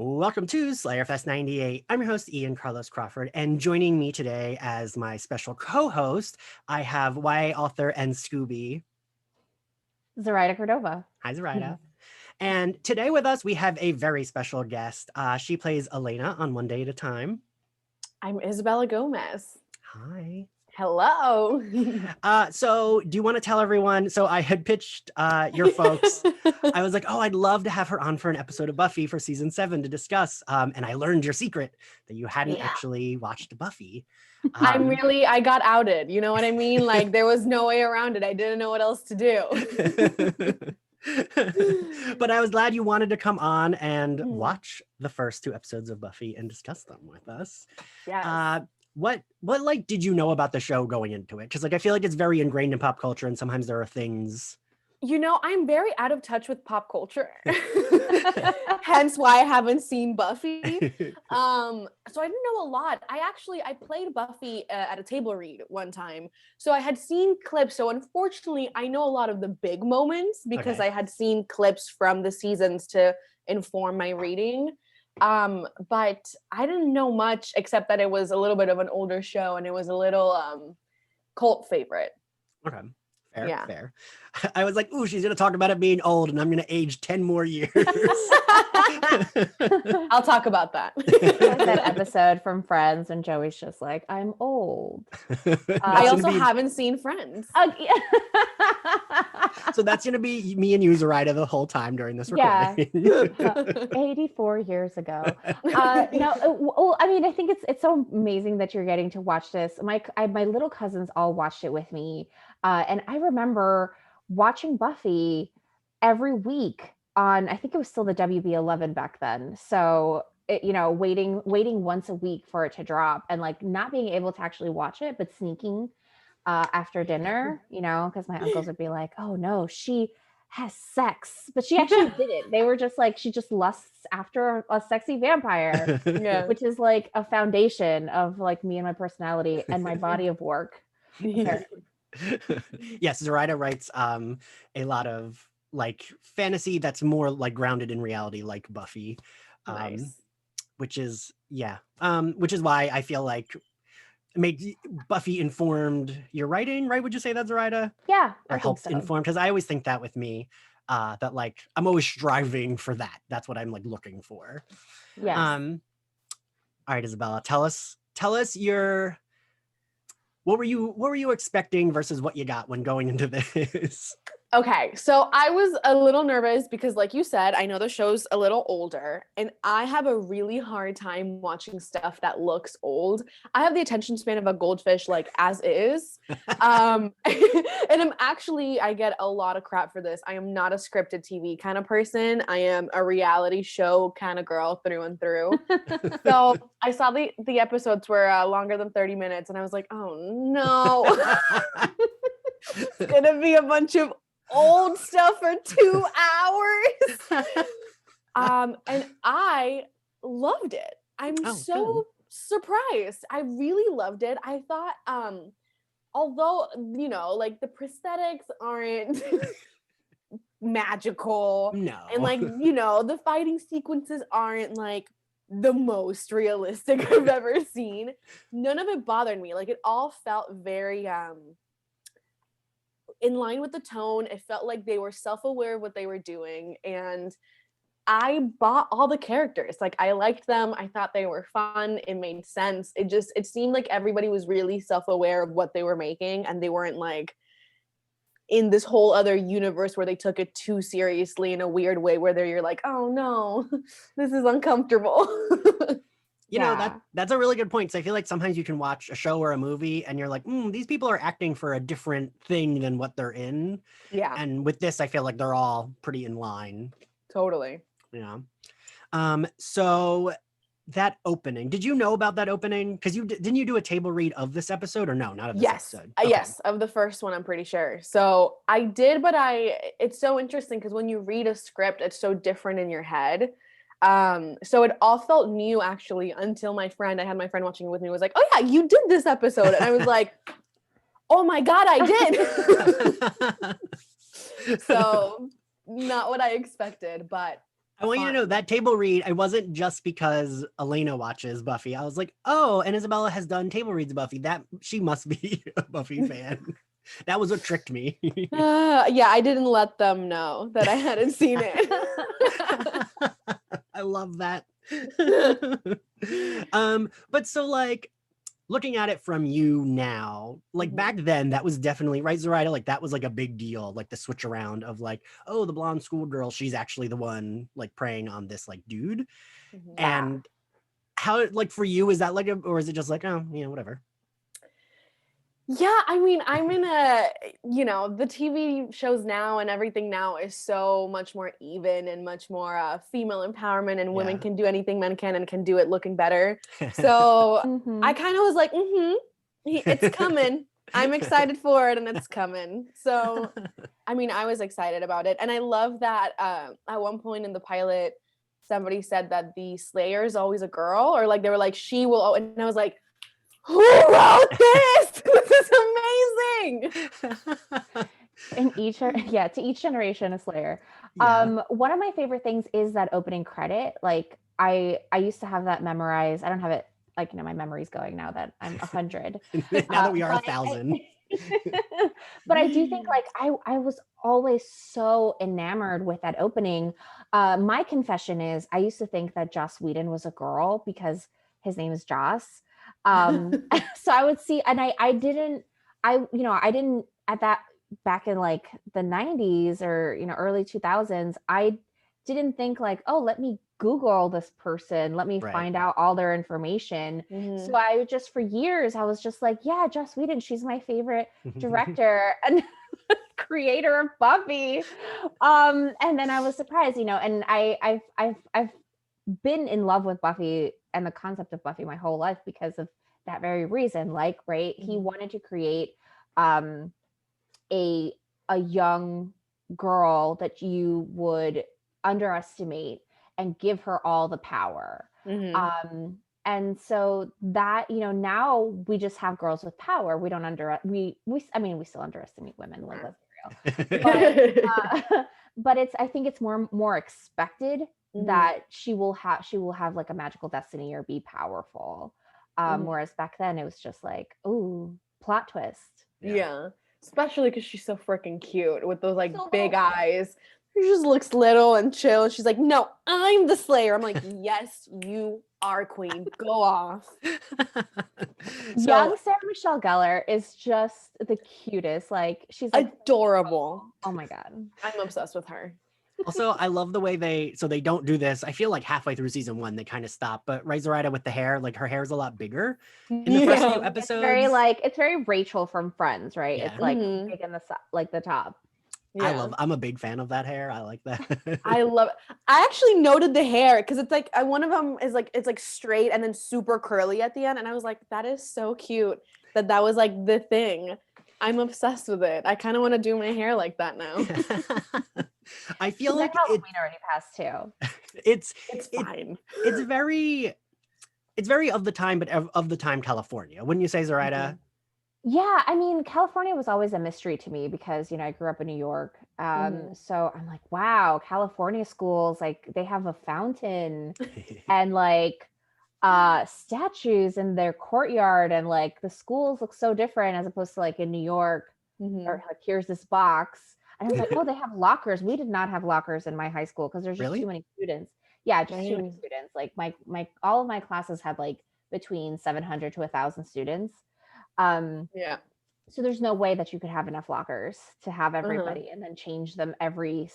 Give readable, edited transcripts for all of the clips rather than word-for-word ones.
Welcome to Slayerfest 98. I'm your host, Ian Carlos Crawford, and joining me today as my special co-host, I have YA author and Scooby. Zoraida Córdova. Hi, Zoraida. And today with us, we have a very special guest. She plays Elena on One Day at a Time. I'm Isabella Gomez. Hi. Hello. So do you want to tell everyone? So I had pitched your folks. I was like, oh, I'd love to have her on for an episode of Buffy for season 7 to discuss. And I learned your secret that you hadn't actually watched Buffy. I got outed. You know what I mean? Like there was no way around it. I didn't know what else to do. But I was glad you wanted to come on and watch the first 2 episodes of Buffy and discuss them with us. Yes. What like did you know about the show going into it? Because like I feel like it's very ingrained in pop culture, and sometimes there are things. You know, I'm very out of touch with pop culture. Hence why I haven't seen Buffy. So I didn't know a lot. I played Buffy at a table read one time. So I had seen clips. So unfortunately, I know a lot of the big moments because I had seen clips from the seasons to inform my reading. But I didn't know much except that it was a little bit of an older show and it was a little cult favorite. Okay. Fair. I was like, ooh, she's going to talk about it being old and I'm going to age 10 more years. I'll talk about that. Like that episode from Friends when Joey's just like, I'm old. I also haven't seen Friends. So that's going to be me and you, Zoraida, the whole time during this recording. Yeah. 84 years ago. I mean, I think it's so amazing that you're getting to watch this. My little cousins all watched it with me. And I remember watching Buffy every week on, I think it was still the WB11 back then. So, waiting once a week for it to drop and like not being able to actually watch it, but sneaking after dinner, because my uncles would be like, oh no, she has sex, but she actually didn't. They were just like, she just lusts after a sexy vampire, which is like a foundation of like me and my personality and my body of work. Yes, Zoraida writes a lot of like fantasy that's more like grounded in reality, like Buffy. Nice. Which is why I feel like Buffy informed your writing, right? Would you say that, Zoraida? Yeah, or helped inform? Because I always think that with me, that like I'm always striving for that. That's what I'm like looking for. Yeah. All right, Isabella, tell us your. What were you expecting versus what you got when going into this? Okay, so I was a little nervous because like you said, I know the show's a little older and I have a really hard time watching stuff that looks old. I have the attention span of a goldfish like as is. And I get a lot of crap for this. I am not a scripted TV kind of person. I am a reality show kind of girl through and through. So I saw the episodes were longer than 30 minutes and I was like, oh no. It's gonna be a bunch of old stuff for 2 hours. And I loved it. I'm so surprised. I really loved it. I thought, although, like the prosthetics aren't magical. No. And like, the fighting sequences aren't like the most realistic I've ever seen. None of it bothered me. Like it all felt very, in line with the tone. It felt like they were self-aware of what they were doing and I bought all the characters. Like I liked them. I thought they were fun. It made sense. It seemed like everybody was really self-aware of what they were making and they weren't like in this whole other universe where they took it too seriously in a weird way where you're like, oh no, this is uncomfortable. You know, that's a really good point. So I feel like sometimes you can watch a show or a movie and you're like, these people are acting for a different thing than what they're in. Yeah. And with this, I feel like they're all pretty in line. Totally. Yeah. So that opening, did you know about that opening? Because didn't you do a table read of this episode or no, not of this episode? Okay. Yes, of the first one, I'm pretty sure. So I did, but it's so interesting because when you read a script, it's so different in your head. So it all felt new actually until I had my friend watching it with me was like, oh yeah, you did this episode. And I was like, oh my God, I did. So not what I expected, but I want you to know fun. that table read, I wasn't just because Elena watches Buffy. I was like, oh, and Isabella has done table reads of Buffy. That she must be a Buffy fan. That was what tricked me. Yeah, I didn't let them know that I hadn't seen it. I love that. But so like looking at it from you now, like back then, that was definitely right, Zoraida. Like that was like a big deal, like the switch around of like, oh, the blonde schoolgirl, she's actually the one like preying on this like dude. And how like for you, is that like or is it just like, oh, whatever? Yeah, I mean, I'm in a, the TV shows now and everything now is so much more even and much more female empowerment, and women can do anything men can and can do it looking better. So I kind of was like, it's coming. I'm excited for it and it's coming. So, I mean, I was excited about it. And I love that at one point in the pilot, somebody said that the Slayer is always a girl, or like they were like, she will, and I was like, who wrote this? This is amazing. To each generation a Slayer. One of my favorite things is that opening credit. Like I used to have that memorized. I don't have it, like, my memory's going now that I'm 100. Now that we are 1,000. But I do think like I was always so enamored with that opening. My confession is I used to think that Joss Whedon was a girl because his name is Joss. So I would see, and I didn't at that, back in like the 90s or early 2000s, I didn't think like, oh, let me Google this person, let me find out all their information. So I just, for years, I was just like, yeah, Joss Whedon, she's my favorite director and creator of Buffy. And then I was surprised, and I've been in love with Buffy and the concept of Buffy my whole life because of that very reason. Like, right, he wanted to create a young girl that you would underestimate and give her all the power. And so that, now we just have girls with power. We don't we still underestimate women, like, let's be real. But I think it's more expected that she will have like a magical destiny or be powerful. Whereas back then it was just like, ooh, plot twist. Yeah. Especially because she's so freaking cute with those like big eyes. She just looks little and chill. And she's like, no, I'm the Slayer. I'm like, yes, you are, queen. Go off. Young Sarah Michelle Gellar is just the cutest. Like, she's like adorable. Oh my God. I'm obsessed with her. Also, I love the way they don't do this. I feel like halfway through season 1, they kind of stop. But right, Zoraida with the hair, like her hair is a lot bigger in the first few episodes. It's very Rachel from Friends, right? It's like big in the top. Yeah. I'm a big fan of that hair. I like that. I love it. I actually noted the hair because it's like one of them is like, it's like straight and then super curly at the end. And I was like, that is so cute that was like the thing. I'm obsessed with it. I kind of want to do my hair like that now. I feel like Halloween already passed too. It's fine. It's very of the time, but of the time California. Wouldn't you say, Zoraida? Yeah, I mean, California was always a mystery to me because, I grew up in New York. So I'm like, wow, California schools, like they have a fountain and like statues in their courtyard, and like the schools look so different as opposed to like in New York, or like, here's this box. And I was like, oh, they have lockers. We did not have lockers in my high school because there's just too many students. Yeah, just too many students. Like my all of my classes had like between 700 to 1,000 students. So there's no way that you could have enough lockers to have everybody and then change them every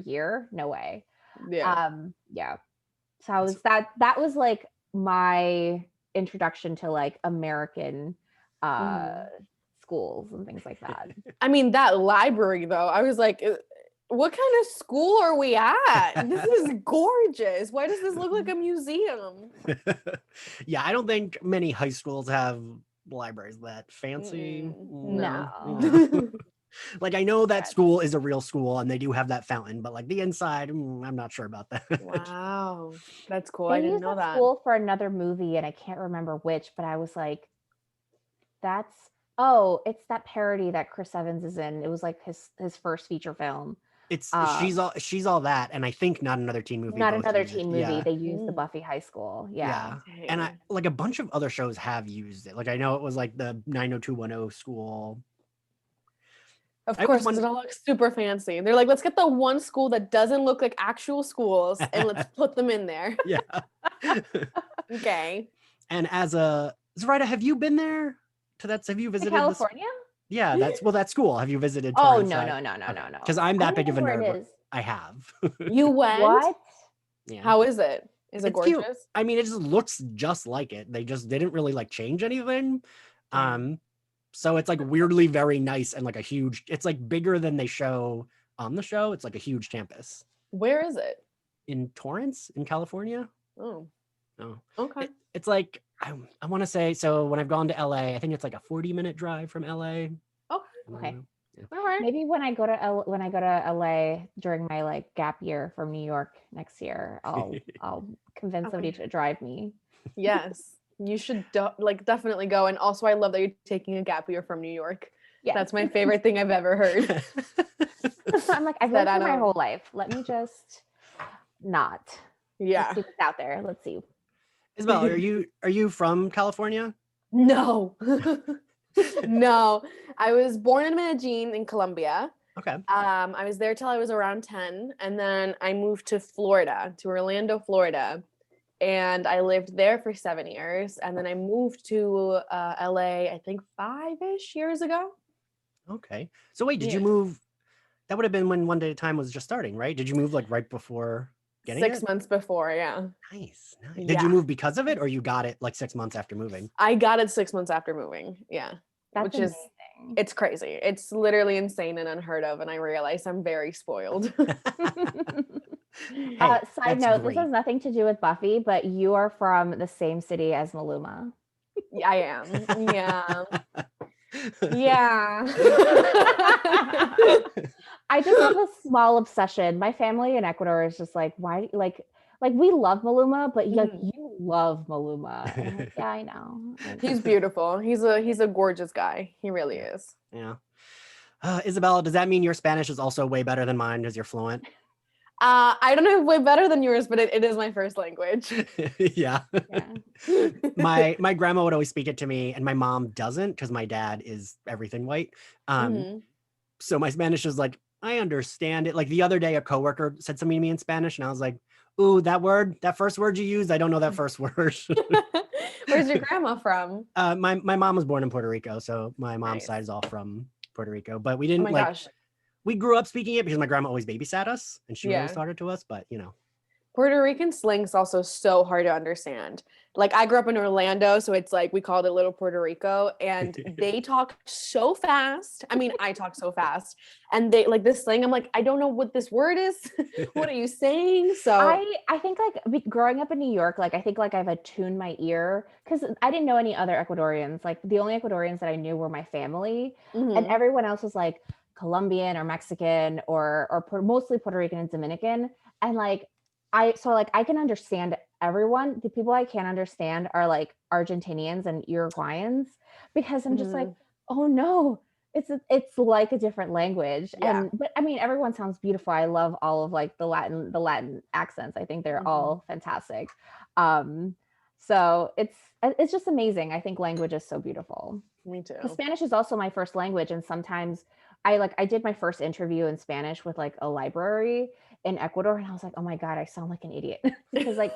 year. No way. So that was like my introduction to like American schools and things like that. I mean, that library though, I was like, what kind of school are we at? This is gorgeous. Why does this look like a museum? Yeah, I don't think many high schools have libraries that fancy. No. Like, I know that school is a real school and they do have that fountain, but like the inside, I'm not sure about that. Wow, that's cool. They I didn't used know that. School for another movie, and I can't remember which, but I was like, it's that parody that Chris Evans is in. It was like his first feature film. It's she's all that, and I think Not Another Teen Movie. Not both Another use it. Teen Movie. Yeah. They use the Buffy High School. Yeah. And I like a bunch of other shows have used it. Like I know it was like the 90210 school. Of course, because it all looks super fancy. They're like, let's get the one school that doesn't look like actual schools and let's put them in there. Yeah. Okay. And as a Zoraida, have you been there to that? Have you visited California? Yeah, that school. Have you visited? Oh, Torrance? no. Because I'm that big of a where it nerd. is. I have. You went? What? Yeah. How is it? Is it It's gorgeous? cute. I mean, it just looks just like it. They just didn't really like change anything. So it's like weirdly very nice and like a huge, it's like bigger than they show on the show. It's like a huge campus. Where is it? In Torrance, in California. Oh. Oh. Okay. It's like, I want to say, so when I've gone to LA, I think it's like a 40-minute drive from LA. Okay. Yeah. All right. Maybe when I go to LA during my like gap year from New York next year, I'll convince somebody to drive me. Yes. You should definitely go. And also I love that you're taking a gap year from New York. Yeah. That's my favorite thing I've ever heard. I'm like, I've lived here my whole life. Let me just not. Yeah. Let's see what's out there. Let's see. Isabella, are you from California? No. No. I was born in Medellin in Colombia. Okay. I was there till I was around 10. And then I moved to Florida, to Orlando, Florida. And I lived there for 7 years. And then I moved to LA, I think 5-ish years ago. Okay. So wait, did you move? That would have been when One Day at a Time was just starting, right? Did you move like right before getting 6 months before, yeah. Nice. Did you move because of it or you got it like 6 months after moving? I got it 6 months after moving. Yeah. That's which amazing. It's crazy. It's literally insane and unheard of. And I realize I'm very spoiled. Side note, this has nothing to do with Buffy, but you are from the same city as Maluma. I am. Yeah. Yeah. I just have a small obsession. My family in Ecuador is just like, why? Like we love Maluma, but you love Maluma. And I'm like, yeah, I know. He's beautiful. He's a gorgeous guy. He really is. Yeah. Isabella, does that mean your Spanish is also way better than mine because you're fluent? I don't know if way better than yours, but it is my first language. Yeah. My grandma would always speak it to me, and my mom doesn't because my dad is everything white. So my Spanish is like, I understand it. Like the other day, a coworker said something to me in Spanish, and I was like, ooh, that first word you used, I don't know that first word. Where's your grandma from? My mom was born in Puerto Rico, so my mom's side is all from Puerto Rico, but we didn't gosh. We grew up speaking it because my grandma always babysat us and she always taught it to us, but you know. Puerto Rican slang is also so hard to understand. Like I grew up in Orlando, so it's like we called it Little Puerto Rico, and they talk so fast. I mean, I talk so fast, and they like this slang. I'm like, I don't know what this word is. What are you saying? So I think like growing up in New York, like I think like I've attuned my ear because I didn't know any other Ecuadorians. Like the only Ecuadorians that I knew were my family, and everyone else was like Colombian or Mexican or mostly Puerto Rican and Dominican, and like. I can understand everyone. The people I can't understand are like Argentinians and Uruguayans because I'm just like, oh no, it's like a different language. Yeah. But I mean, everyone sounds beautiful. I love all of like the Latin accents. I think they're all fantastic. So it's just amazing. I think language is so beautiful. Me too. Spanish is also my first language, and sometimes I did my first interview in Spanish with like a library in Ecuador, and I was like, oh my God, I sound like an idiot because like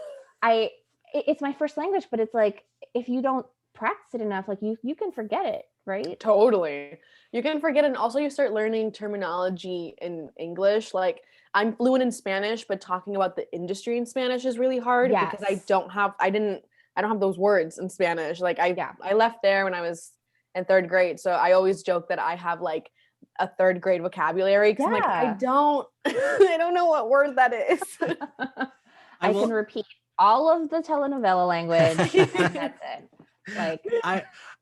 it's my first language, but it's like if you don't practice it enough, like you can forget it, right? Totally. You can forget it, and also you start learning terminology in English. Like I'm fluent in Spanish, but talking about the industry in Spanish is really hard because I don't have those words in Spanish. Like I left there when I was in 3rd grade, so I always joke that I have like a 3rd grade vocabulary because I'm like, I don't know what word that is. I can repeat all of the telenovela language and that's it. Like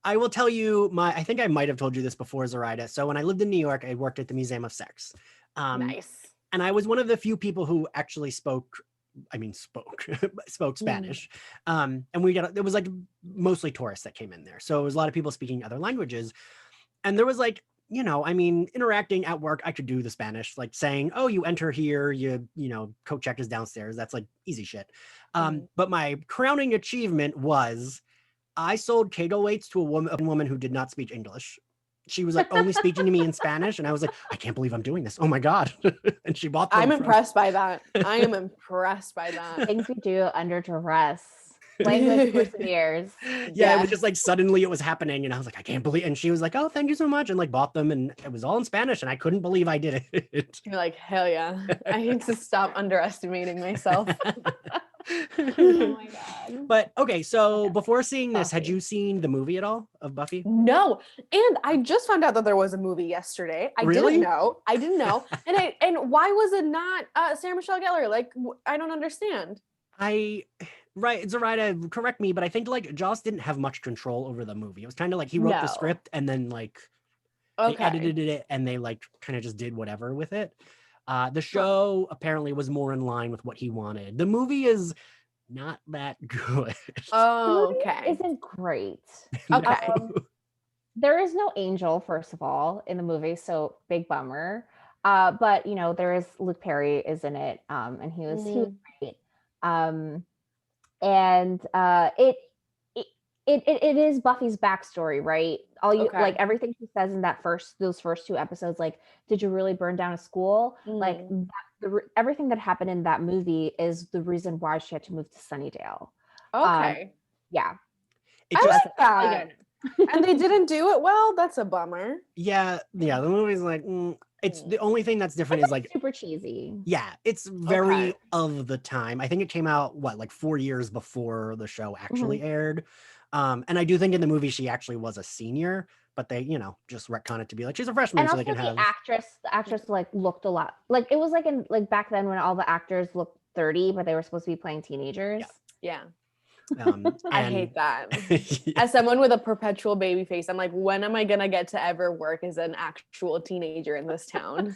I will tell you I think I might have told you this before, Zoraida. So when I lived in New York, I worked at the Museum of Sex. Nice. And I was one of the few people who actually spoke Spanish. And it was like mostly tourists that came in there. So it was a lot of people speaking other languages. And there was like you know, I mean, interacting at work, I could do the Spanish, like saying, oh, you enter here, you know, coat check is downstairs. That's like easy shit. But my crowning achievement was I sold kegel weights to a woman who did not speak English. She was like only speaking to me in Spanish. And I was like, I can't believe I'm doing this. Oh my God. And she bought them. I'm impressed by that. I am impressed by that. Things we do under duress. Language perseveres. Yeah, it was just like suddenly it was happening. And I was like, I can't believe. And she was like, oh, thank you so much. And like bought them. And it was all in Spanish. And I couldn't believe I did it. You're like, hell yeah. I need to stop underestimating myself. Oh my God. But okay, so before seeing this, had you seen the movie at all of Buffy? No. And I just found out that there was a movie yesterday. I didn't know. And why was it not Sarah Michelle Gellar? Like, I don't understand. Right, Zoraida, correct me, but I think like Joss didn't have much control over the movie. It was kind of like he wrote the script and then like they edited it and they like kind of just did whatever with it. The show apparently was more in line with what he wanted. The movie is not that good. Oh, okay. Isn't great. Okay. There is no Angel, first of all, in the movie, so big bummer. But you know, there is Luke Perry is in it, and he was great. And it is Buffy's backstory, right? Like everything she says in those first two episodes, like, did you really burn down a school? Like everything that happened in that movie is the reason why she had to move to Sunnydale. Okay. Yeah. I like that. And they didn't do it well. That's a bummer. Yeah. The movie's like, it's the only thing that's different is like super cheesy. Yeah, it's very of the time. I think it came out like 4 years before the show actually aired. And I do think in the movie she actually was a senior, but they, you know, just retcon it to be like she's a freshman, and so also they can have the actress like looked a lot like it was like in like back then when all the actors looked 30, but they were supposed to be playing teenagers. Yeah. I hate that. As someone with a perpetual baby face, I'm like, when am I gonna get to ever work as an actual teenager in this town?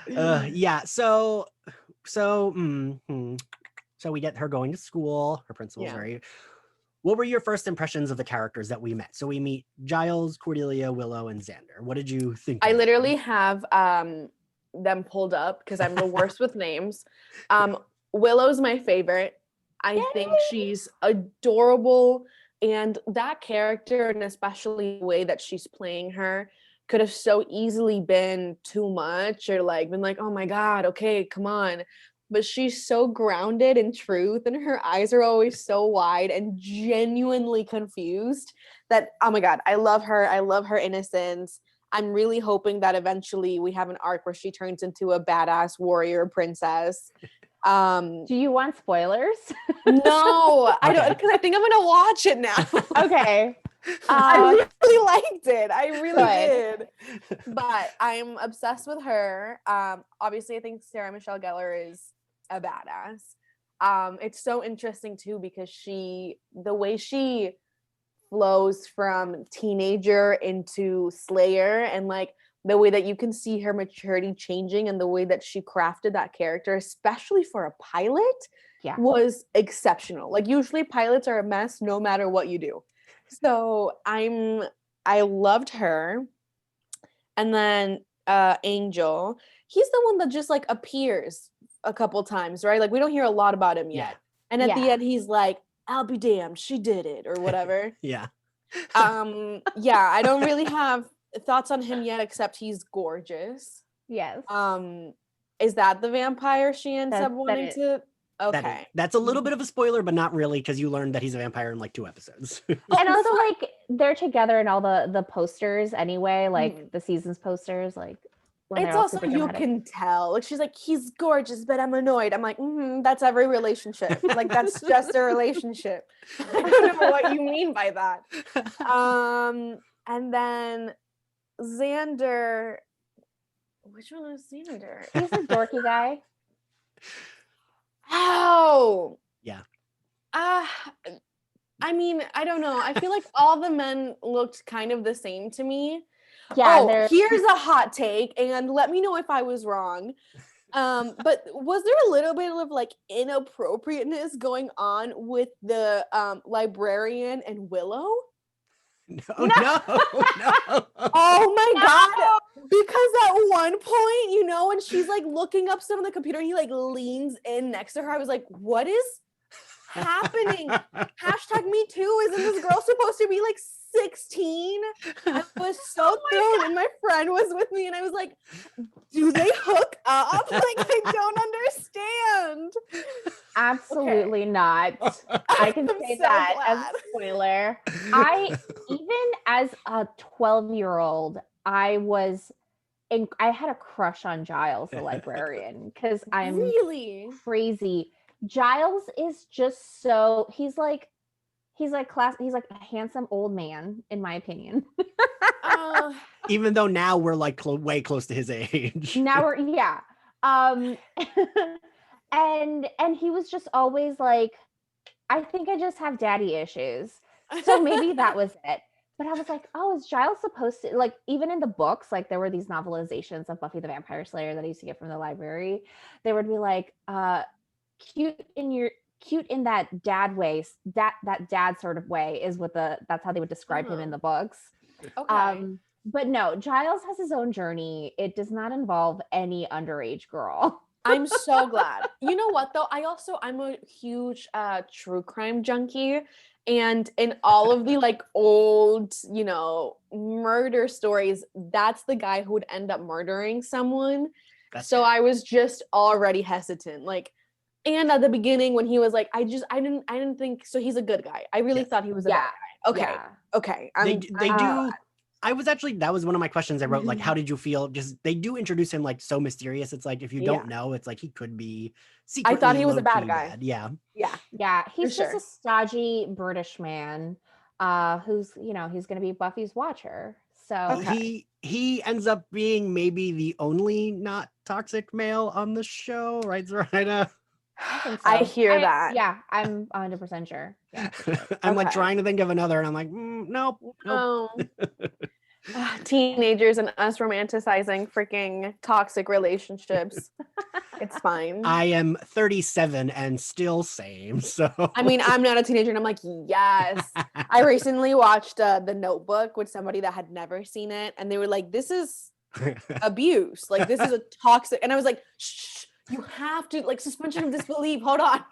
Yeah. So we get her going to school. Her principal's very. What were your first impressions of the characters that we met? So we meet Giles, Cordelia, Willow, and Xander. What did you think? I literally have them pulled up because I'm the worst with names. Willow's my favorite. I think she's adorable, and that character, and especially the way that she's playing her, could have so easily been too much or like been like, oh my God, okay, come on. But she's so grounded in truth, and her eyes are always so wide and genuinely confused that, oh my God, I love her. I love her innocence. I'm really hoping that eventually we have an arc where she turns into a badass warrior princess. Do you want spoilers? No, I don't, because I think I'm gonna watch it now. Okay. I really liked it. I really did. But I'm obsessed with her. Obviously, I think Sarah Michelle Gellar is a badass. It's so interesting too because the way she flows from teenager into Slayer, and like the way that you can see her maturity changing and the way that she crafted that character, especially for a pilot, was exceptional. Like usually pilots are a mess no matter what you do. So I loved her. And then Angel, he's the one that just like appears a couple times, right? Like we don't hear a lot about him yet. And at the end he's like, I'll be damned, she did it, or whatever. I don't really have thoughts on him yet, except he's gorgeous. Yes. Is that the vampire she ends up wanting to? Okay. That's a little bit of a spoiler, but not really, because you learned that he's a vampire in like 2 episodes. And also like they're together in all the posters anyway, like the season's posters, like it's also you can tell. Like she's like, he's gorgeous, but I'm annoyed. I'm like, that's every relationship. Like that's just a relationship. I don't know what you mean by that. And then Xander. Which one is Xander? He's a dorky guy. Oh. Yeah. I mean, I don't know. I feel like all the men looked kind of the same to me. Yeah. Here's a hot take, and let me know if I was wrong. But was there a little bit of like inappropriateness going on with the librarian and Willow? No, no. Oh my God. Because at one point, you know, when she's like looking up stuff on the computer, he like leans in next to her. I was like, what is happening? Hashtag me too. Isn't this girl supposed to be like 16? I was so thrown, and my friend was with me, and I was like, do they hook up? Like, I don't understand. Absolutely not. I can I'm say so that as glad. a spoiler. Even as a 12-year-old, I had a crush on Giles, the librarian, because I'm Really? crazy. Giles is just so he's like a handsome old man, in my opinion. Even though now we're like way close to his age. Now we're and he was just always like, I think I just have daddy issues. So maybe that was it. But I was like, oh, is Giles supposed to, like, even in the books, like there were these novelizations of Buffy the Vampire Slayer that I used to get from the library. They would be like, cute in that dad way, that dad sort of way is what that's how they would describe him in the books. Okay. But no, Giles has his own journey. It does not involve any underage girl. I'm so glad. You know what though? I'm a huge true crime junkie. And in all of the like old, you know, murder stories, that's the guy who would end up murdering someone. So I was just already hesitant. Like, and at the beginning when he was like, I didn't think, so he's a good guy. I really thought he was a bad guy. Okay. Yeah. Okay. They do. That was one of my questions I wrote. Like, how did you feel? Just they do introduce him like so mysterious. It's like, if you don't know, it's like he could be secretly. I thought he was a bad low-key guy. bad. Yeah. Yeah. He's For just a stodgy British man who's, you know, he's going to be Buffy's watcher. So he ends up being maybe the only not toxic male on the show, right, Zoraida? I think so. I hear that. Yeah, I'm 100% sure. Yeah, for sure. I'm like trying to think of another, and I'm like, nope. Teenagers and us romanticizing freaking toxic relationships. It's fine. I am 37 and still same. So I mean, I'm not a teenager, and I'm like, yes. I recently watched The Notebook with somebody that had never seen it, and they were like, this is abuse. Like, this is a toxic. And I was like, shh. You have to, like, suspension of disbelief. Hold on.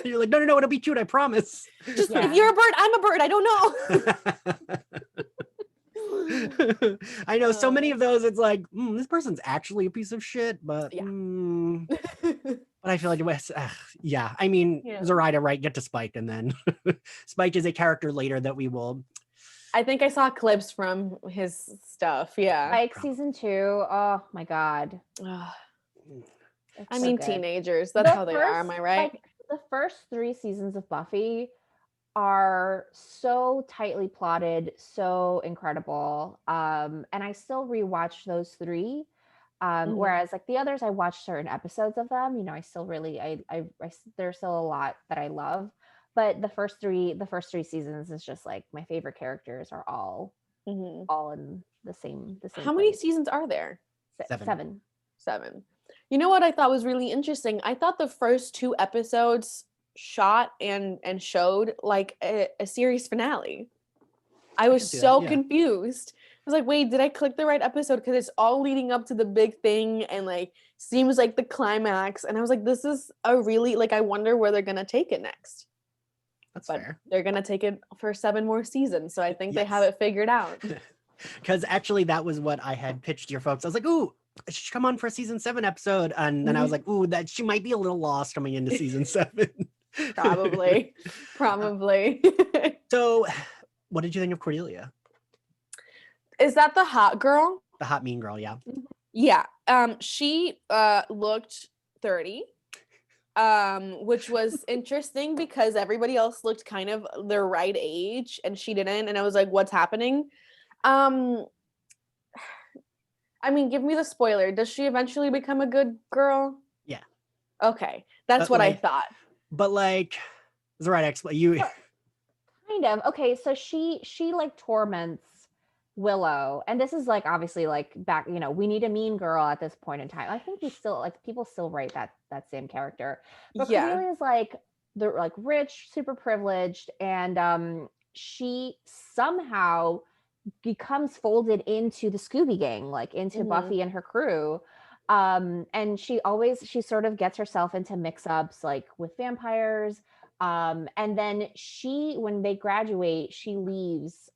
You're like, no, it'll be cute. I promise. Just if you're a bird, I'm a bird. I don't know. I know so many of those. It's like, this person's actually a piece of shit, but but I feel like it was, yeah. I mean, Zoraida, right? Get to Spike, and then Spike is a character later that we will. I think I saw clips from his stuff. Yeah. Spike season 2. Oh my God. I mean, teenagers, that's how they are, am I right? Like, the first 3 seasons of Buffy are so tightly plotted, so incredible. And I still rewatch those 3. Whereas like the others, I watched certain episodes of them. You know, I still really, I there's still a lot that I love. But the first 3 seasons is just like my favorite characters are all in the same. How many seasons are there? 7. You know what I thought was really interesting? I thought the first 2 episodes shot and showed like a series finale. I was so confused. I was like, wait, did I click the right episode? Because it's all leading up to the big thing and like seems like the climax. And I was like, this is a really, like, I wonder where they're gonna take it next. That's fair. They're gonna take it for 7 more seasons. So I think they have it figured out. Because actually that was what I had pitched to your folks. I was like, ooh, she should come on for a season 7 episode. And then I was like, ooh, that she might be a little lost coming into season 7. Probably. So what did you think of Cordelia? Is that the hot girl? The hot mean girl, yeah. Yeah. She looked 30. Which was interesting because everybody else looked kind of their right age and she didn't. And I was like, what's happening? I mean, give me the spoiler. Does she eventually become a good girl? Yeah. Okay. That's what I thought. But like, Zoraida, explain you. Kind of. Okay, so she like torments Willow. And this is like obviously like back, you know, we need a mean girl at this point in time. I think we still like people still write that same character. But Cordelia is like they're like rich, super privileged, and she somehow becomes folded into the Scooby Gang, like into Buffy and her crew. And she sort of gets herself into mix-ups like with vampires. And then when they graduate, she leaves.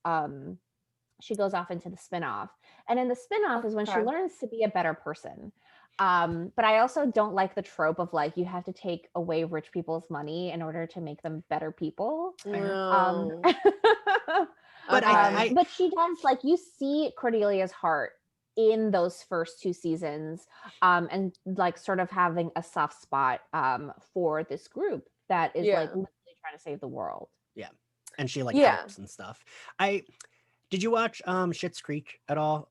She goes off into the spinoff. And in the spinoff is when she learns to be a better person. But I also don't like the trope of like you have to take away rich people's money in order to make them better people. No. But but she does, like, you see Cordelia's heart in those first 2 seasons, and like sort of having a soft spot for this group that is like literally trying to save the world. Yeah. And she like helps and stuff. Did you watch Schitt's Creek at all?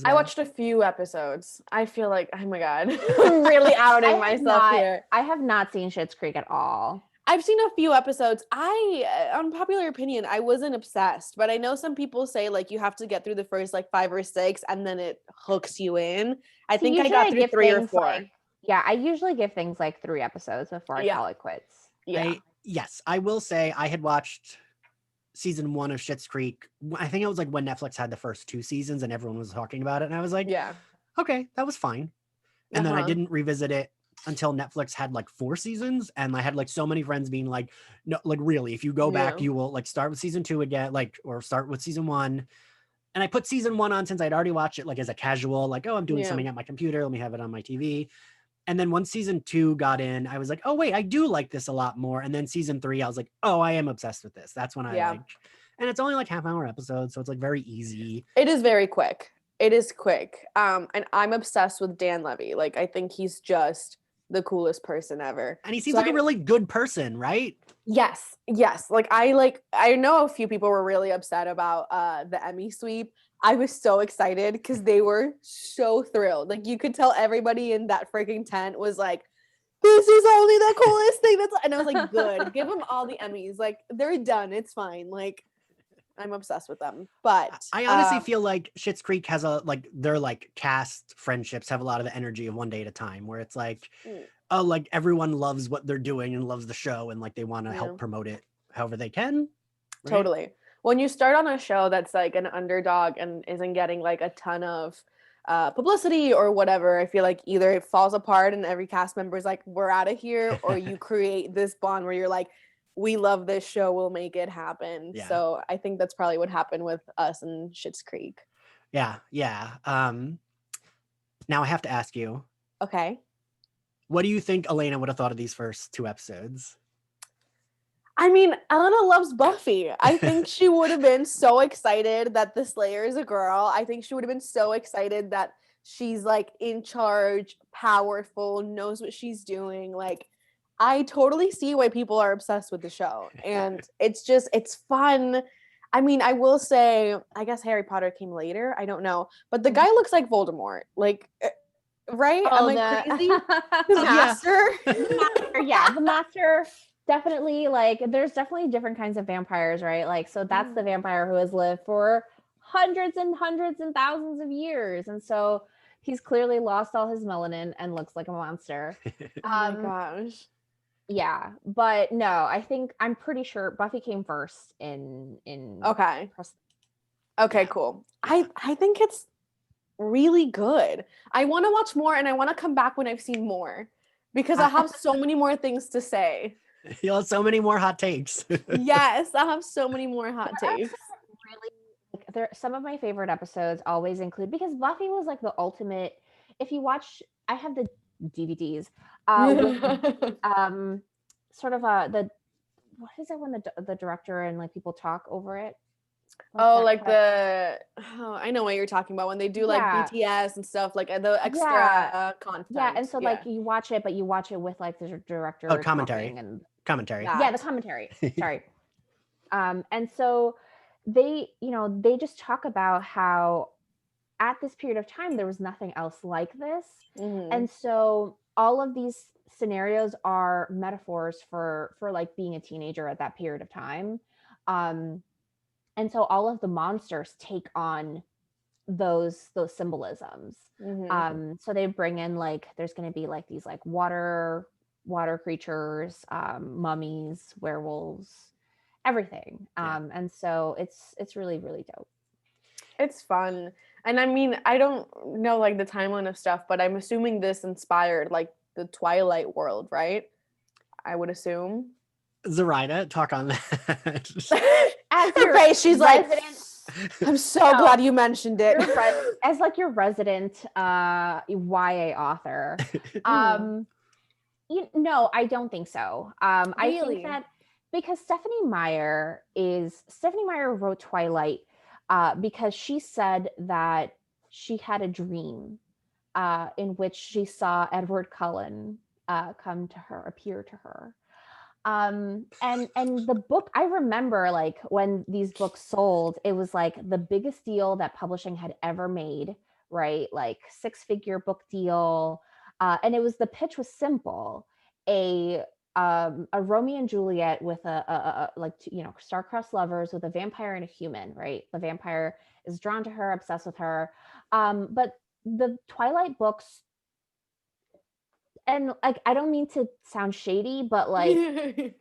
I watched a few episodes. I feel like, oh my God, I'm really outing myself here. I have not seen Schitt's Creek at all. I've seen a few episodes. Unpopular opinion, I wasn't obsessed, but I know some people say like you have to get through the first like 5 or 6 and then it hooks you in. I think I got through 3 or 4. I usually give things like 3 episodes before I call it quits. Yes, I will say I had watched season 1 of Schitt's Creek. I think it was like when Netflix had the first 2 seasons and everyone was talking about it. And I was like, okay, that was fine. And then I didn't revisit it until Netflix had like 4 seasons. And I had like so many friends being like, no, like really, if you go back, you will like start with season 2 again, like, or start with season 1. And I put season 1 on since I'd already watched it, like as a casual, like, oh, I'm doing something at my computer. Let me have it on my TV. And then once season 2 got in, I was like, oh wait, I do like this a lot more. And then season 3, I was like, oh, I am obsessed with this. That's when I liked. And it's only like half-hour episodes, so it's like very easy. It is very quick. It is quick. And I'm obsessed with Dan Levy. Like, I think he's just the coolest person ever. And he seems like a really good person, right? Yes. Like I know a few people were really upset about the Emmy sweep. I was so excited because they were so thrilled. Like you could tell everybody in that freaking tent was like, this is only the coolest thing and I was like, good, give them all the Emmys. Like they're done. It's fine. Like I'm obsessed with them. But I honestly feel like Schitt's Creek has their like cast friendships have a lot of the energy of One Day at a Time, where it's like, oh, like everyone loves what they're doing and loves the show and like they want to help promote it however they can. Right? Totally. When you start on a show that's like an underdog and isn't getting like a ton of publicity or whatever, I feel like either it falls apart and every cast member is like, we're out of here, or you create this bond where you're like, we love this show, we'll make it happen. So I think that's probably what happened with us and Schitt's Creek. Yeah. Now I have to ask you. Okay. What do you think Elena would have thought of these first 2 episodes? I mean, Elena loves Buffy. I think she would have been so excited that the Slayer is a girl. I think she would have been so excited that she's like in charge, powerful, knows what she's doing. Like, I totally see why people are obsessed with the show. And it's fun. I mean, I will say, I guess Harry Potter came later. I don't know. But the guy looks like Voldemort. Like, right? Oh, Am I crazy? The master? The master. Definitely, like, there's definitely different kinds of vampires, right? Like, so that's the vampire who has lived for hundreds and thousands of years. And so he's clearly lost all his melanin and looks like a monster. Oh my gosh. Yeah, but no, I'm pretty sure Buffy came first in Okay, cool. I think it's really good. I want to watch more and I want to come back when I've seen more because I have so many more things to say. You'll have so many more hot takes. Yes, I have so many more hot takes. Really, some of my favorite episodes always include, because Buffy was like the ultimate. If you watch, I have the DVDs. Sort of the what is it when the director and like people talk over it? I know what you're talking about when they do like BTS and stuff, like the extra content. Yeah, and so like you watch it, but you watch it with like the director commentary. Yeah, the commentary. Sorry. And so they just talk about how at this period of time there was nothing else like this. And so all of these scenarios are metaphors for like being a teenager at that period of time. And so all of the monsters take on those symbolisms. So they bring in like, there's going to be like these like water creatures, mummies, werewolves. everything. Yeah. And so it's really, really dope. It's fun. And I mean, I don't know like the timeline of stuff, but I'm assuming this inspired like the Twilight world, right? I would assume. Zoraida, talk on that. As Her your face, she's like, resident, I'm so glad you mentioned it. as like your resident YA author. No, I don't think so. I think Really? that because Stephanie Meyer wrote Twilight because she said that she had a dream in which she saw Edward Cullen appear to her. And the book, I remember like when these books sold, it was like the biggest deal that publishing had ever made, right? Like 6-figure book deal. And the pitch was simple. A Romeo and Juliet with a star-crossed lovers with a vampire and a human, right? The vampire is drawn to her, obsessed with her. But the Twilight books, and like I don't mean to sound shady, but like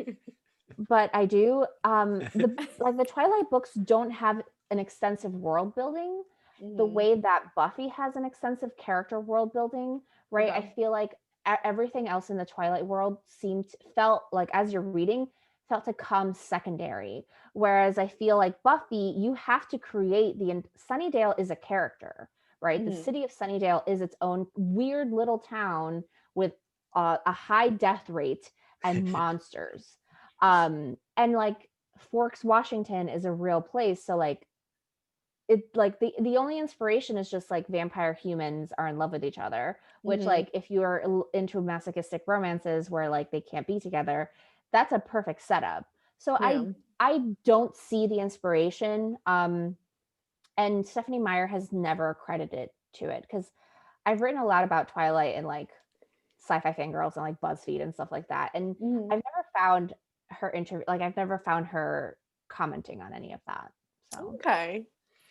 but I do. The Twilight books don't have an extensive world building the way that Buffy has an extensive character world building, right? Okay. I feel like everything else in the Twilight world felt like, as you're reading, felt to come secondary. Whereas I feel like Buffy, you have to create Sunnydale is a character, right? The city of Sunnydale is its own weird little town with a high death rate and monsters. And like Forks, Washington is a real place. So like it like the only inspiration is just like vampire humans are in love with each other, which like if you are into masochistic romances where like they can't be together, that's a perfect setup. So I don't see the inspiration. And Stephanie Meyer has never credited to it, because I've written a lot about Twilight and like Sci-Fi Fangirls and like BuzzFeed and stuff like that, and I've never found her I've never found her commenting on any of that. So Okay.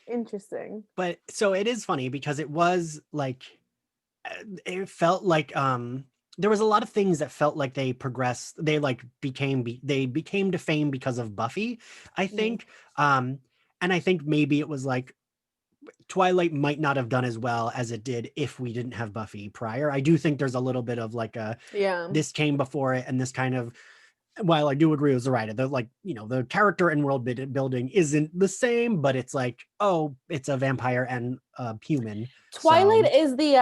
Interesting. But so it is funny because it was like, it felt like there was a lot of things that felt like they progressed, they like became to fame because of Buffy, I think. And I think maybe it was like Twilight might not have done as well as it did if we didn't have Buffy prior. I do think there's a little bit of like this came before it, and this kind of, while I do agree with Zoraida, the character and world building isn't the same, but it's like, oh, it's a vampire and a human. Twilight is the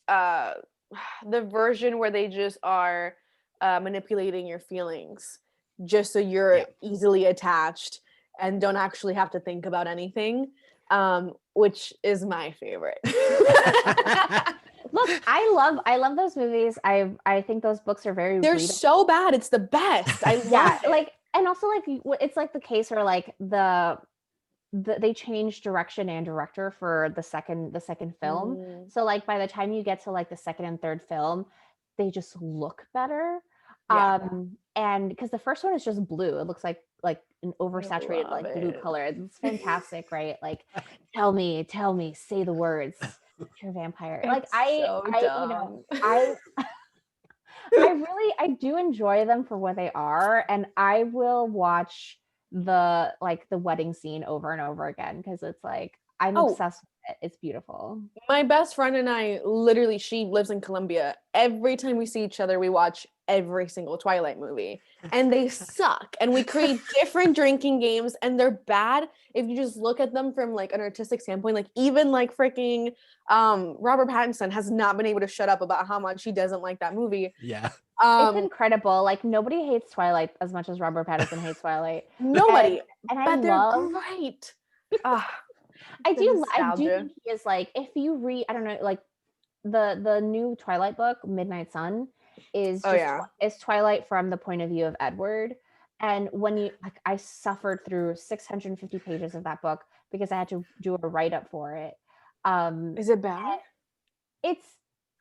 the version where they just are manipulating your feelings just so you're easily attached and don't actually have to think about anything, which is my favorite. Look, I love those movies. I think those books are very they're readable. so bad, it's the best. I love it. Like, and also like it's like the case where like they changed direction and director for the second film. So like by the time you get to like the second and third film, they just look better. And because the first one is just blue, it looks like an oversaturated like blue color. It's fantastic, right? Like tell me, say the words. You're a vampire. Like I do enjoy them for what they are, and I will watch the wedding scene over and over again because it's like I'm obsessed with it. It's beautiful. My best friend and I, literally, she lives in Colombia. Every time we see each other, we watch every single Twilight movie, and they suck. And we create different drinking games, and they're bad if you just look at them from like an artistic standpoint. Like even like freaking Robert Pattinson has not been able to shut up about how much he doesn't like that movie. Yeah. It's incredible. Like nobody hates Twilight as much as Robert Pattinson hates Twilight. Nobody. And they're great. I do think he is like, if you read, I don't know, like the new Twilight book, Midnight Sun, is is Twilight from the point of view of Edward. And when you I suffered through 650 pages of that book because I had to do a write-up for it. Is it bad? It's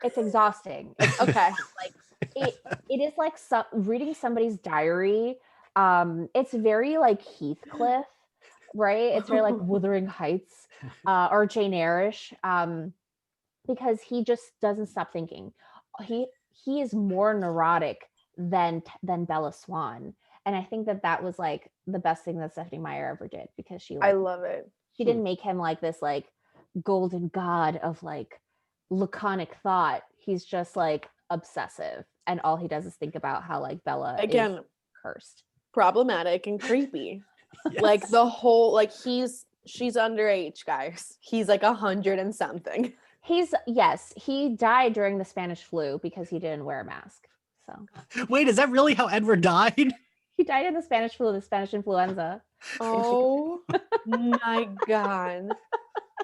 exhausting. It's okay. Like it is like reading somebody's diary. It's very like Heathcliff, right? It's very like Wuthering Heights or Jane Eyre-ish, because he just doesn't stop thinking. He is more neurotic than Bella Swan, And I think that was like the best thing that Stephenie Meyer ever did, because I love it. she didn't make him like this like golden god of like laconic thought. He's just like obsessive, and all he does is think about how like Bella Again, is cursed, problematic and creepy. Yes. Like the whole like she's underage, guys. He's like 100 and something. He died during the Spanish flu because he didn't wear a mask. So Wait, is that really how Edward died? he died in the Spanish flu, the Spanish influenza. Oh my god.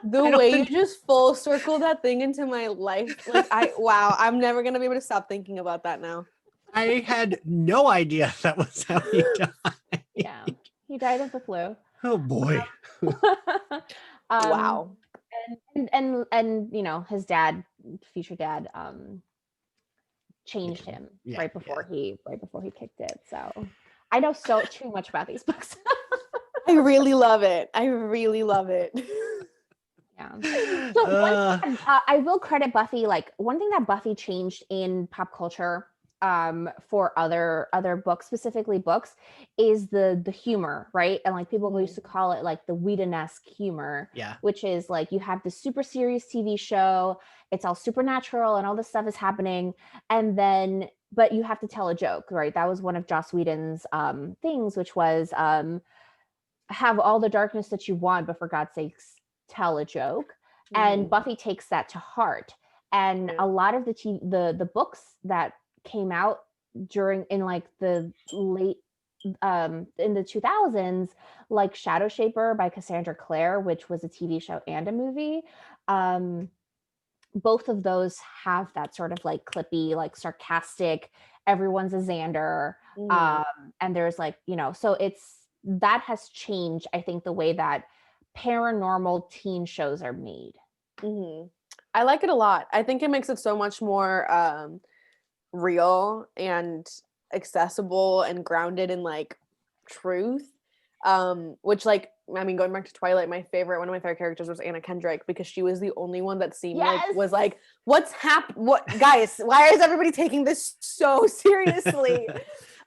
The way you just full circle that thing into my life. Like I'm never gonna be able to stop thinking about that now. I had no idea that was how he died. Yeah, he died of the flu. Oh boy. Wow. And you know, his dad, future dad, changed him right before he kicked it. So I know too much about these books. I really love it. Yeah. So I will credit Buffy. Like, one thing that Buffy changed in pop culture for other books, specifically books, is the humor, right? And like people used to call it like the Whedon-esque humor, which is like you have this super serious TV show, it's all supernatural and all this stuff is happening, and then but you have to tell a joke, right? That was one of Joss Whedon's things, which was have all the darkness that you want, but for God's sakes, tell a joke. And Buffy takes that to heart, and a lot of the books that came out in like the late in the 2000s, like Shadow Shaper by Cassandra Clare, which was a TV show and a movie, both of those have that sort of like clippy, like sarcastic, everyone's a Xander, and there's like, you know, so that has changed, I think, the way that paranormal teen shows are made. I like it a lot. I think it makes it so much more real and accessible and grounded in like truth, which, like, I mean, going back to Twilight, one of my favorite characters was Anna Kendrick, because she was the only one that seemed like was like, what guys, why is everybody taking this so seriously?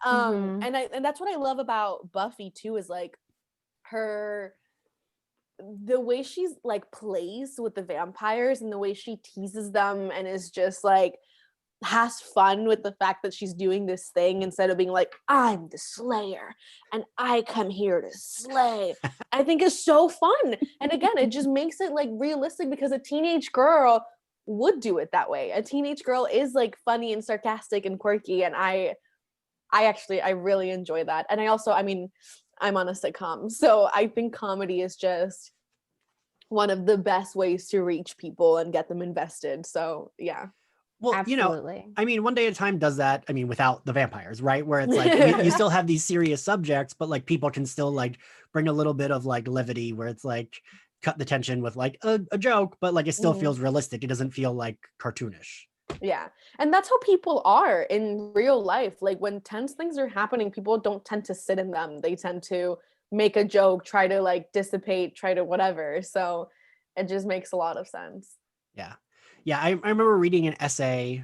And that's what I love about Buffy too, is like the way she's like plays with the vampires and the way she teases them and is just like has fun with the fact that she's doing this thing, instead of being like, I'm the Slayer and I come here to slay. I think is so fun. And again, it just makes it like realistic, because a teenage girl would do it that way. A teenage girl is like funny and sarcastic and quirky, and I really enjoy that. And I mean, I'm on a sitcom, so I think comedy is just one of the best ways to reach people and get them invested. So yeah. Well, absolutely. You know, I mean, One Day at a Time does that. I mean, without the vampires, right? Where it's like you still have these serious subjects, but like people can still like bring a little bit of like levity, where it's like cut the tension with like a joke, but like it still feels realistic. It doesn't feel like cartoonish. Yeah. And that's how people are in real life. Like when tense things are happening, people don't tend to sit in them. They tend to make a joke, try to like dissipate, try to whatever. So it just makes a lot of sense. Yeah. Yeah. I remember reading an essay.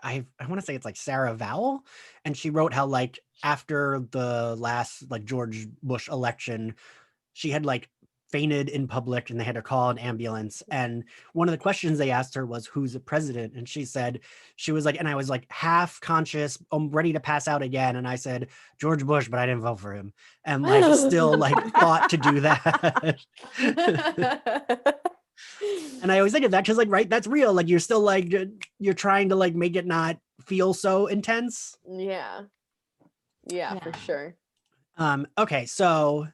I want to say it's like Sarah Vowell, and she wrote how like after the last like George Bush election, she had like fainted in public and they had to call an ambulance. And one of the questions they asked her was, who's the president? And she said, she was like, and I was like half conscious, I'm ready to pass out again. And I said, George Bush, but I didn't vote for him. And like still like thought to do that. And I always think of that because like, right, that's real. Like you're still like, you're trying to like make it not feel so intense. Yeah, for sure. Okay, so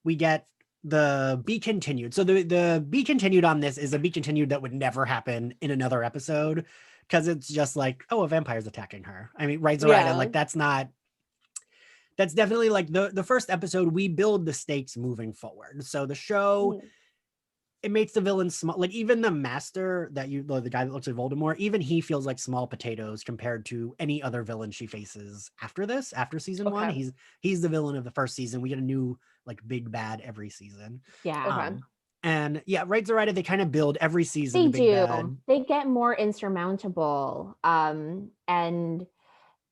we get the be continued. So the be continued on this is a be continued that would never happen in another episode, because it's just like, oh, a vampire's attacking her. I mean, right, Zoraida, like that's definitely like the first episode, we build the stakes moving forward. So the show, it makes the villain small. Like even the master the guy that looks like Voldemort, even he feels like small potatoes compared to any other villain she faces after season one. He's the villain of the first season. We get a new like big bad every season. Yeah. And yeah, right, Zoraida, they kind of build every season. They do. Bad. They get more insurmountable. And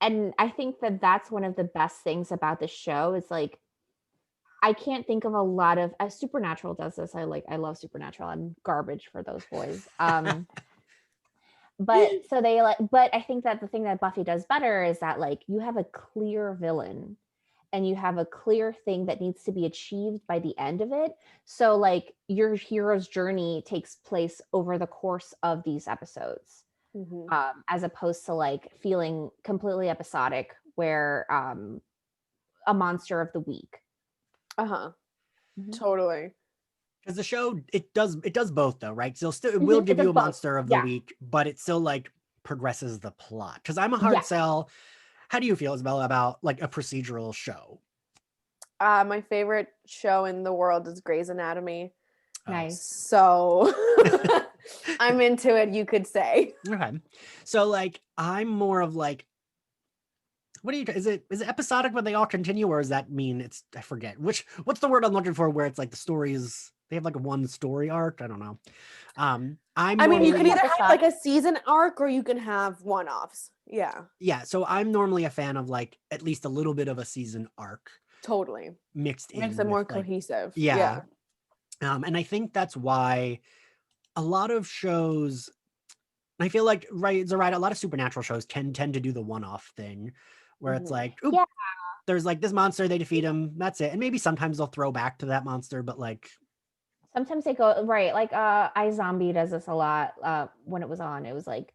and I think that that's one of the best things about the show is like, I can't think of a lot of Supernatural does this. I love Supernatural. I'm garbage for those boys. But so they like, but I think that the thing that Buffy does better is that like you have a clear villain and you have a clear thing that needs to be achieved by the end of it. So like your hero's journey takes place over the course of these episodes, as opposed to like feeling completely episodic where a monster of the week. Totally. Because the show, it does both though, right? So it will give you a monster of the week, but it still like progresses the plot. Because I'm a hard sell. How do you feel, Isabella, about like a procedural show? My favorite show in the world is Grey's Anatomy. Nice. So I'm into it, you could say. Okay. So like I'm more of like, is it episodic when they all continue, or does that mean I forget what's the word I'm looking for where it's like the stories, they have like a one story arc? I don't know. I mean, you can either have like a season arc or you can have one-offs. Yeah. So I'm normally a fan of like at least a little bit of a season arc. Totally. Mixed in. Makes it more cohesive. Yeah. And I think that's why a lot of shows, I feel like, right, Zoraida, a lot of Supernatural shows tend to do the one-off thing where it's like, there's like this monster, they defeat him, that's it. And maybe sometimes they'll throw back to that monster, but like sometimes they go right, like iZombie does this a lot. When it was on, it was like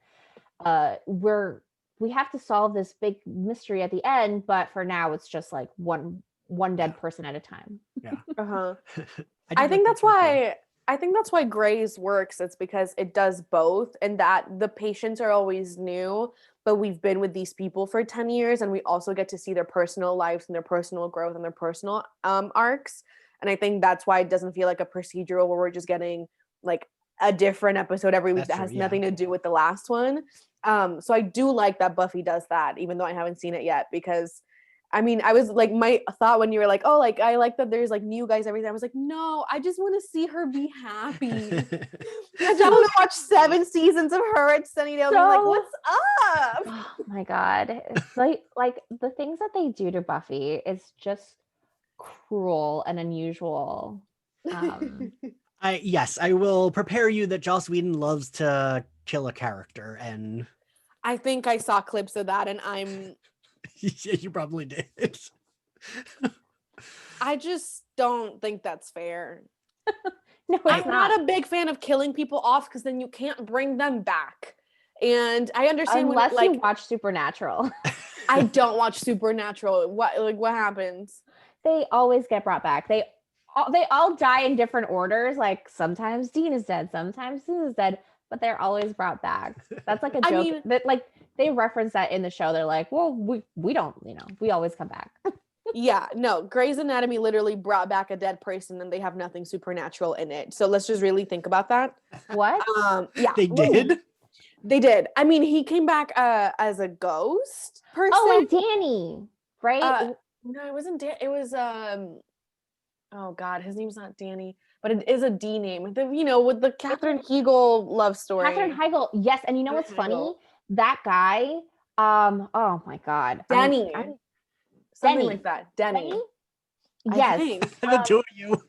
we have to solve this big mystery at the end, but for now it's just like one dead person at a time. I think that's why Grey's works. It's because it does both, and that the patients are always new, but we've been with these people for 10 years and we also get to see their personal lives and their personal growth and their personal arcs. And I think that's why it doesn't feel like a procedural where we're just getting like a different episode every week that has nothing to do with the last one. So I do like that Buffy does that, even though I haven't seen it yet, because I mean, I was like, my thought when you were like, oh, like, I like that there's like new guys, everything. I was like, no, I just want to see her be happy. I don't want to watch 7 seasons of her at Sunnydale being like, what's up? Oh my God. It's like the things that they do to Buffy is just cruel and unusual. I will prepare you that Joss Whedon loves to kill a character, and I think I saw clips of that, and I'm yeah, you probably did. I just don't think that's fair. No, I'm not a big fan of killing people off because then you can't bring them back. And I understand unless you watch Supernatural. I don't watch Supernatural. What happens? They always get brought back. They all die in different orders. Like sometimes Dean is dead, sometimes Susan is dead, but they're always brought back. That's like a joke. I mean, that like they reference that in the show. They're like, well, we don't, we always come back. Yeah, no, Grey's Anatomy literally brought back a dead person and they have nothing supernatural in it. So let's just really think about that. What? Yeah. They did? They did. I mean, he came back as a ghost person. Oh, wait, Danny, right? No, it wasn't Danny. It was, oh God, his name's not Danny, but it is a D name. With the Katherine Heigl love story. Katherine Heigl, yes. And you know what's funny? That guy, oh my God. Denny. Something Denny. like that. Denny? Yes. The two of you.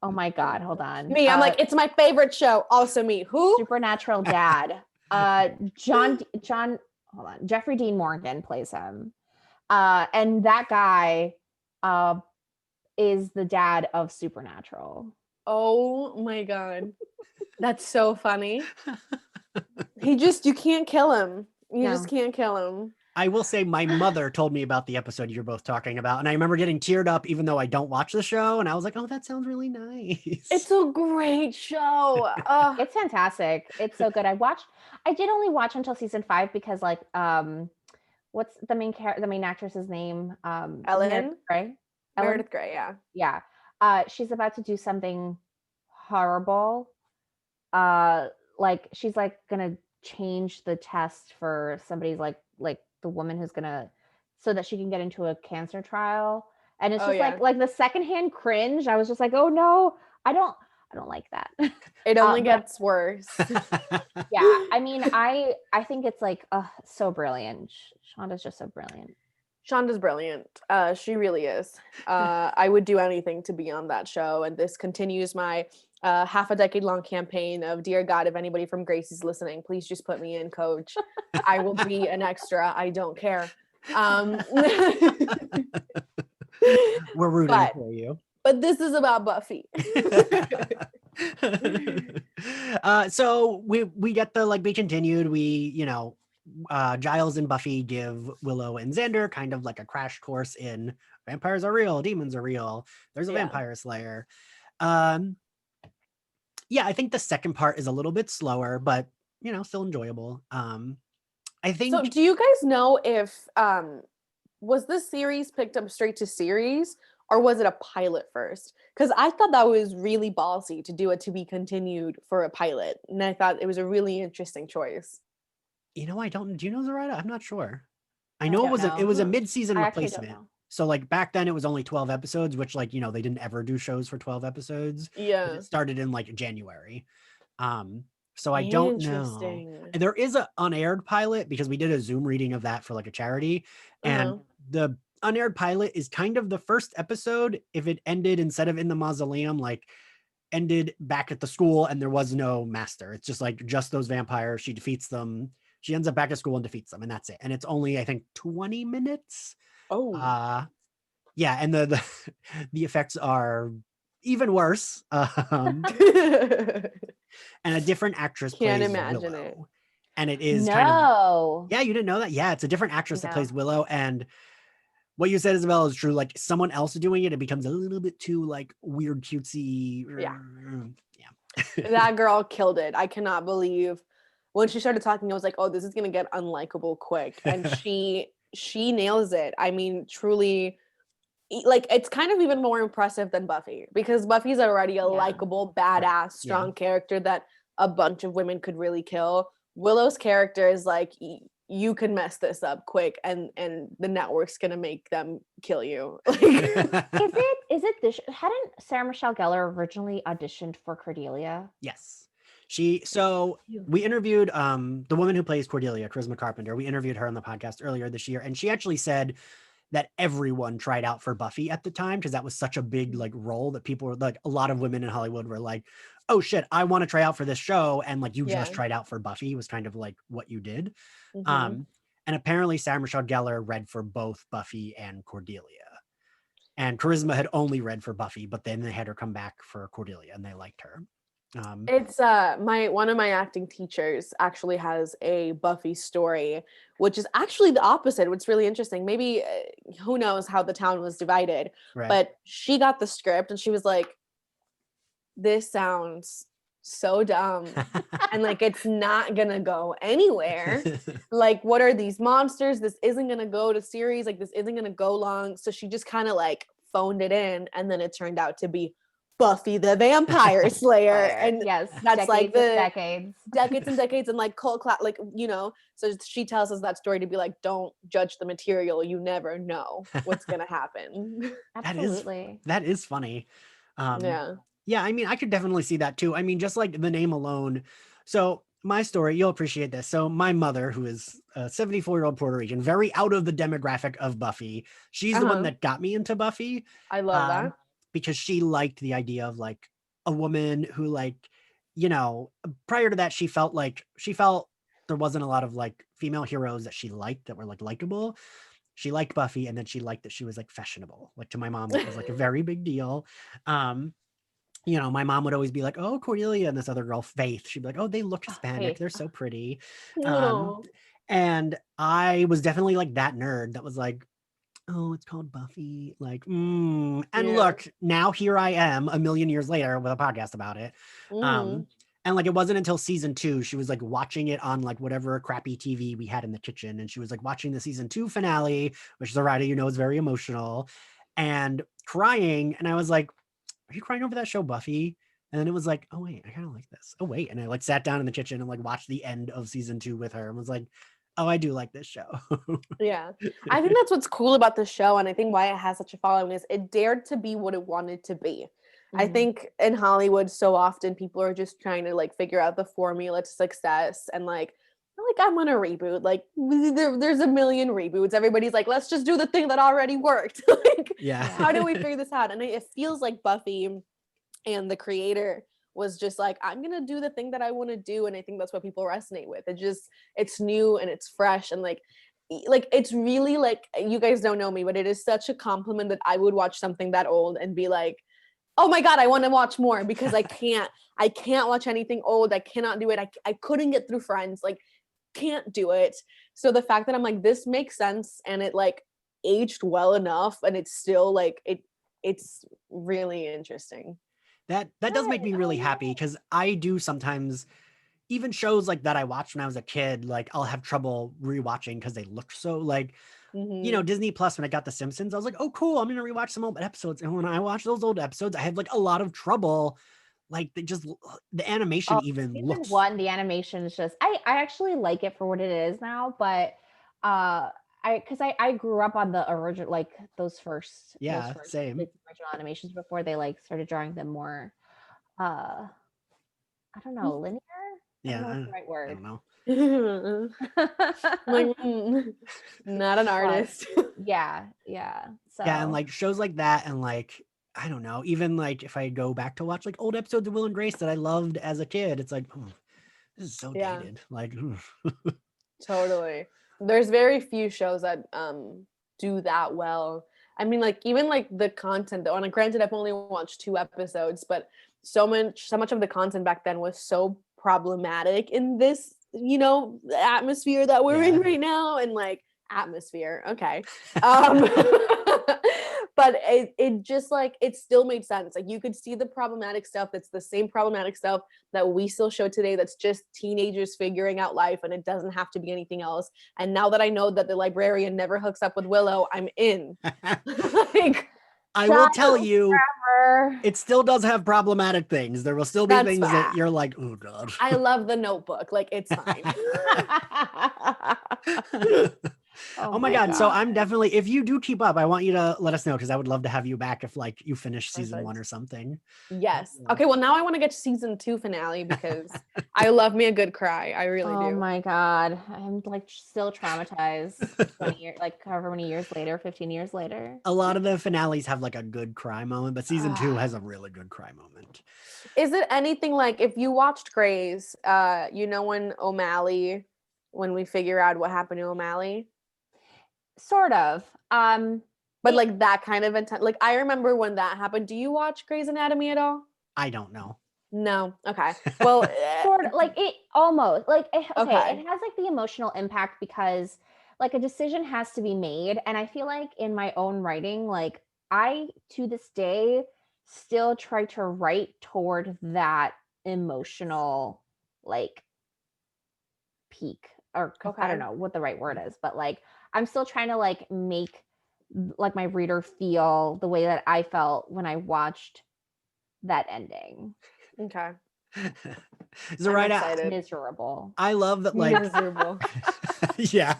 Oh my God, hold on. Me, I'm like, it's my favorite show. Also me. Who? Supernatural dad. John, hold on. Jeffrey Dean Morgan plays him. And that guy is the dad of Supernatural. Oh my God. That's so funny. You can't kill him. You just can't kill him. I will say my mother told me about the episode you're both talking about, and I remember getting teared up even though I don't watch the show, and I was like, oh, that sounds really nice. It's a great show. It's fantastic. It's so good. I did only watch until season 5 because like what's the main actress's name? Ellen Gray. Meredith Grey, yeah. She's about to do something horrible. Like she's like gonna change the test for somebody's like the woman who's gonna, so that she can get into a cancer trial. And it's just like the secondhand cringe. I was just like, oh no, I I don't like that. It only but- gets worse. Yeah, I mean, I think it's like so brilliant. Shonda's just so brilliant. Shonda's brilliant. She really is. I would do anything to be on that show. And this continues my half a decade long campaign of, dear God, if anybody from Gracie's listening, please just put me in, coach. I will be an extra. I don't care. We're rooting for you. But this is about Buffy. So we get the be continued. We, Giles and Buffy give Willow and Xander kind of like a crash course in vampires are real, demons are real. There's a vampire slayer. Yeah, I think the second part is a little bit slower, but still enjoyable. I think. So do you guys know if was this series picked up straight to series, or was it a pilot first? Because I thought that was really ballsy to do it to be continued for a pilot. And I thought it was a really interesting choice. I don't. Do you know, Zoraida? I'm not sure. I know it was a mid-season replacement. So back then it was only 12 episodes, which they didn't ever do shows for 12 episodes. Yeah. It started in January. So I don't know. And there is an unaired pilot because we did a Zoom reading of that for a charity. And the unaired pilot is kind of the first episode. If it ended instead of in the mausoleum, ended back at the school and there was no master. It's just those vampires. She defeats them. She ends up back at school and defeats them, and that's it. And it's only, I think, 20 minutes. Oh. Yeah, and the effects are even worse. And a different actress plays imagine Willow. it. And it is yeah, you didn't know that? Yeah, it's a different actress that plays Willow. And what you said, Isabella, is true. Someone else doing it becomes a little bit too weird, cutesy. Yeah. Yeah. That girl killed it. I cannot believe when she started talking, I was like, oh, this is gonna get unlikable quick. And she nails it. I mean, truly, it's kind of even more impressive than Buffy, because Buffy's already a likable, badass, strong character that a bunch of women could really kill. Willow's character is you can mess this up quick, and the network's gonna make them kill you. Is it this? Hadn't Sarah Michelle Gellar originally auditioned for Cordelia? Yes. We interviewed the woman who plays Cordelia, Charisma Carpenter. We interviewed her on the podcast earlier this year, and she actually said that everyone tried out for Buffy at the time because that was such a big role that people were a lot of women in Hollywood were like, oh shit, I want to try out for this show. And you just tried out for Buffy was kind of what you did. And apparently Sarah Michelle Gellar read for both Buffy and Cordelia. And Charisma had only read for Buffy, but then they had her come back for Cordelia and they liked her. It's one of my acting teachers actually has a Buffy story, which is actually the opposite. What's really interesting, maybe who knows how the town was divided, but she got the script and she was like, this sounds so dumb and it's not gonna go anywhere. What are these monsters? This isn't gonna go to series, this isn't gonna go long. So she just kind of phoned it in, and then it turned out to be Buffy the Vampire Slayer. And that's decades and decades, and cult class, so she tells us that story to be don't judge the material, you never know what's gonna happen. Absolutely. That is funny. Yeah, I mean, I could definitely see that too. I mean, just the name alone. So my story, you'll appreciate this. So my mother, who is a 74-year-old Puerto Rican, very out of the demographic of Buffy, she's the one that got me into Buffy. I love that. Because she liked the idea of a woman who prior to that, she felt there wasn't a lot of female heroes that she liked that were likable. She liked Buffy, and then she liked that she was fashionable. To my mom, it was a very big deal. My mom would always be like, oh, Cordelia and this other girl, Faith. She'd be like, oh, they look Hispanic. Faith. They're so pretty. No. And I was definitely that nerd that was oh, it's called Buffy. And look, now here I am a million years later with a podcast about it. And it wasn't until season 2, she was watching it on whatever crappy TV we had in the kitchen. And she was watching the season 2 finale, which Zoraida, is very emotional, and crying. And I was like, are you crying over that show, Buffy? And then it was oh wait, I kind of like this. Oh wait. And I sat down in the kitchen and watched the end of season 2 with her and was oh, I do like this show. Yeah. I think that's what's cool about the show. And I think why it has such a following is it dared to be what it wanted to be. I think in Hollywood, so often people are just trying to like figure out the formula to success, and like I'm gonna reboot. Like there's a million reboots. Everybody's like, let's just do the thing that already worked. Like, how do we figure this out? And it feels like Buffy and the creator was just like, I'm gonna do the thing that I want to do, and I think that's what people resonate with. It's new and it's fresh, and like it's really like, you guys don't know me, but it is such a compliment that I would watch something that old and be like, oh my god, I want to watch more, because I can't watch anything old. I cannot do it. I couldn't get through Friends, like can't do it. So the fact that I'm like, this makes sense, and it like aged well enough, and it's still like it's really interesting. That does make me really happy, because I do sometimes, even shows like that I watched when I was a kid, like I'll have trouble rewatching because they look so like, you know, Disney Plus, when I got The Simpsons, I was like, oh, cool, I'm going to rewatch some old episodes. And when I watch those old episodes, I have like a lot of trouble. Like the animation even looks. One, the animation is just, I actually like it for what it is now, but because I grew up on the original, like those first same like, original animations before they like started drawing them more, I don't know, linear. I don't know what's the right word. I don't know. Like, not an artist. Yeah. So yeah, and like shows like that, and like I don't know, even like if I go back to watch like old episodes of Will and Grace that I loved as a kid, it's like, oh, this is so dated. Like, totally. There's very few shows that do that well. I mean, like even like the content though, and granted I've only watched 2 episodes, but so much of the content back then was so problematic in this, you know, atmosphere that we're in right now, and like atmosphere, okay. But it just like, it still made sense. Like you could see the problematic stuff. That's the same problematic stuff that we still show today. That's just teenagers figuring out life, and it doesn't have to be anything else. And now that I know that the librarian never hooks up with Willow, I'm in. Like, I will tell you, it still does have problematic things. There will still be things that you're like, oh god. I love The Notebook. Like, it's fine. Oh my god. So I'm definitely, if you do keep up, I want you to let us know, because I would love to have you back if like you finish season 1 or something. Yes. Okay, well now I want to get to season 2 finale, because I love me a good cry. I really do. Oh my god. I'm like still traumatized 20 years, like however many years later, 15 years later. A lot of the finales have like a good cry moment, but season 2 has a really good cry moment. Is it anything like, if you watched Grey's, you know, when we figure out what happened to O'Malley? Sort of. But like that kind of intent. Like I remember when that happened. Do you watch Grey's Anatomy at all? I don't know. No. Okay. Well, sort of like it almost like it has like the emotional impact, because like a decision has to be made, and I feel like in my own writing, like I to this day still try to write toward that emotional like peak, or I don't know what the right word is, but like I'm still trying to like make like my reader feel the way that I felt when I watched that ending. Okay. Zoraida, miserable. I love that, like miserable. Yeah.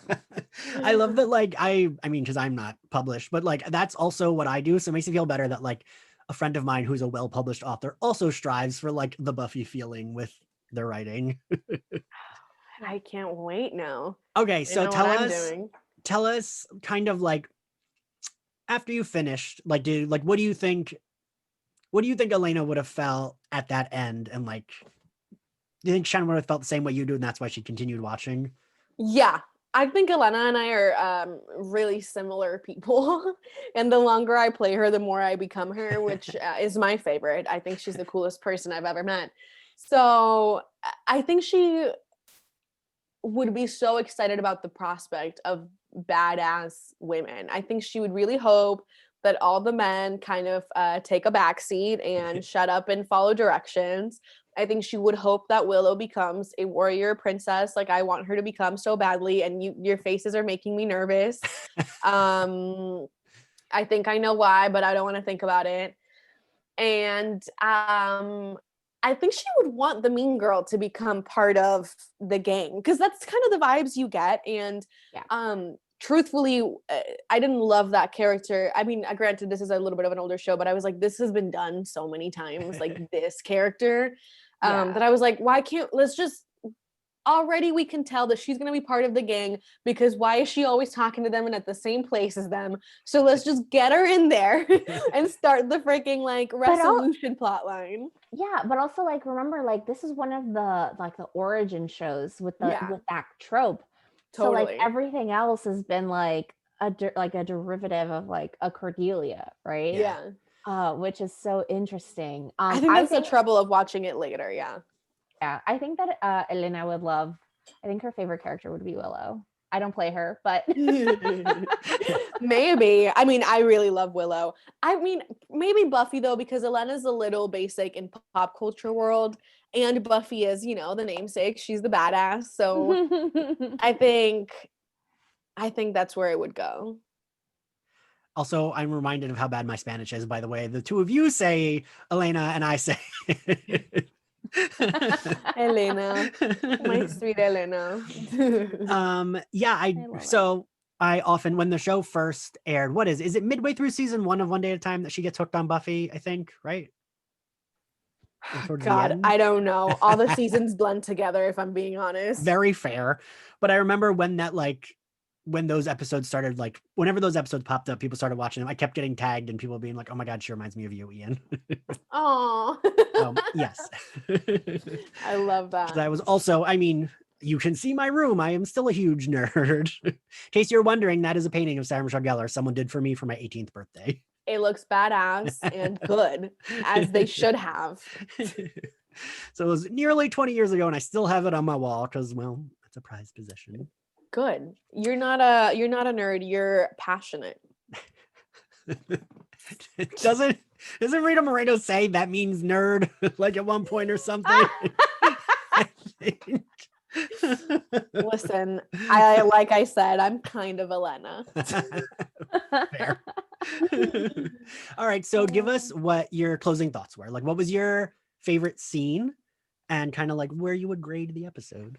I love that, like I mean, because I'm not published, but like that's also what I do. So it makes me feel better that like a friend of mine who's a well-published author also strives for like the Buffy feeling with their writing. I can't wait now. Okay, so tell us kind of like after you finished, like what do you think Elena would have felt at that end? And like, do you think Shannon would have felt the same way you do, and that's why she continued watching? Yeah, I think Elena and I are really similar people. And the longer I play her, the more I become her, which is my favorite. I think she's the coolest person I've ever met. So I think she would be so excited about the prospect of badass women. I think she would really hope that all the men kind of take a backseat and shut up and follow directions. I think she would hope that Willow becomes a warrior princess, like I want her to become so badly, and your faces are making me nervous. I think I know why, but I don't want to think about it. And I think she would want the mean girl to become part of the gang, because that's kind of the vibes you get. And truthfully, I didn't love that character. I mean, granted, this is a little bit of an older show, but I was like, this has been done so many times, like this character, that I was like, why can't, let's just, already we can tell that she's going to be part of the gang, because why is she always talking to them and at the same place as them? So let's just get her in there and start the freaking like resolution plot line. Yeah, but also like remember, like this is one of the like the origin shows with the with that trope. Totally. So like everything else has been like a derivative of like a Cordelia, right? Yeah. Which is so interesting. I think that's the trouble of watching it later. Yeah. Yeah, I think that Elena would love. I think her favorite character would be Willow. I don't play her, but maybe. I mean, I really love Willow. I mean, maybe Buffy though, because Elena's a little basic in pop culture world, and Buffy is, you know, the namesake. She's the badass. So I think that's where it would go. Also, I'm reminded of how bad my Spanish is, by the way. The two of you say Elena and I say Elena, my sweet Elena. I often, when the show first aired, is it midway through season 1 of One Day at a Time that she gets hooked on Buffy, I think, right? God, I don't know. All the seasons blend together, if I'm being honest. Very fair. But I remember when those episodes started, like whenever those episodes popped up, people started watching them. I kept getting tagged and people being like, oh my God, she reminds me of you, Ian. Oh, yes. I love that. I was also, I mean, you can see my room. I am still a huge nerd. In case you're wondering, that is a painting of Sarah Michelle Gellar someone did for me for my 18th birthday. It looks badass and good, as they should have. So it was nearly 20 years ago and I still have it on my wall because, well, it's a prized possession. Good. You're not a nerd. You're passionate. Doesn't Rita Moreno say that means nerd like at one point or something? I think. Listen, like I said, I'm kind of Elena. Fair. All right, so give us what your closing thoughts were. Like, what was your favorite scene and kind of like where you would grade the episode?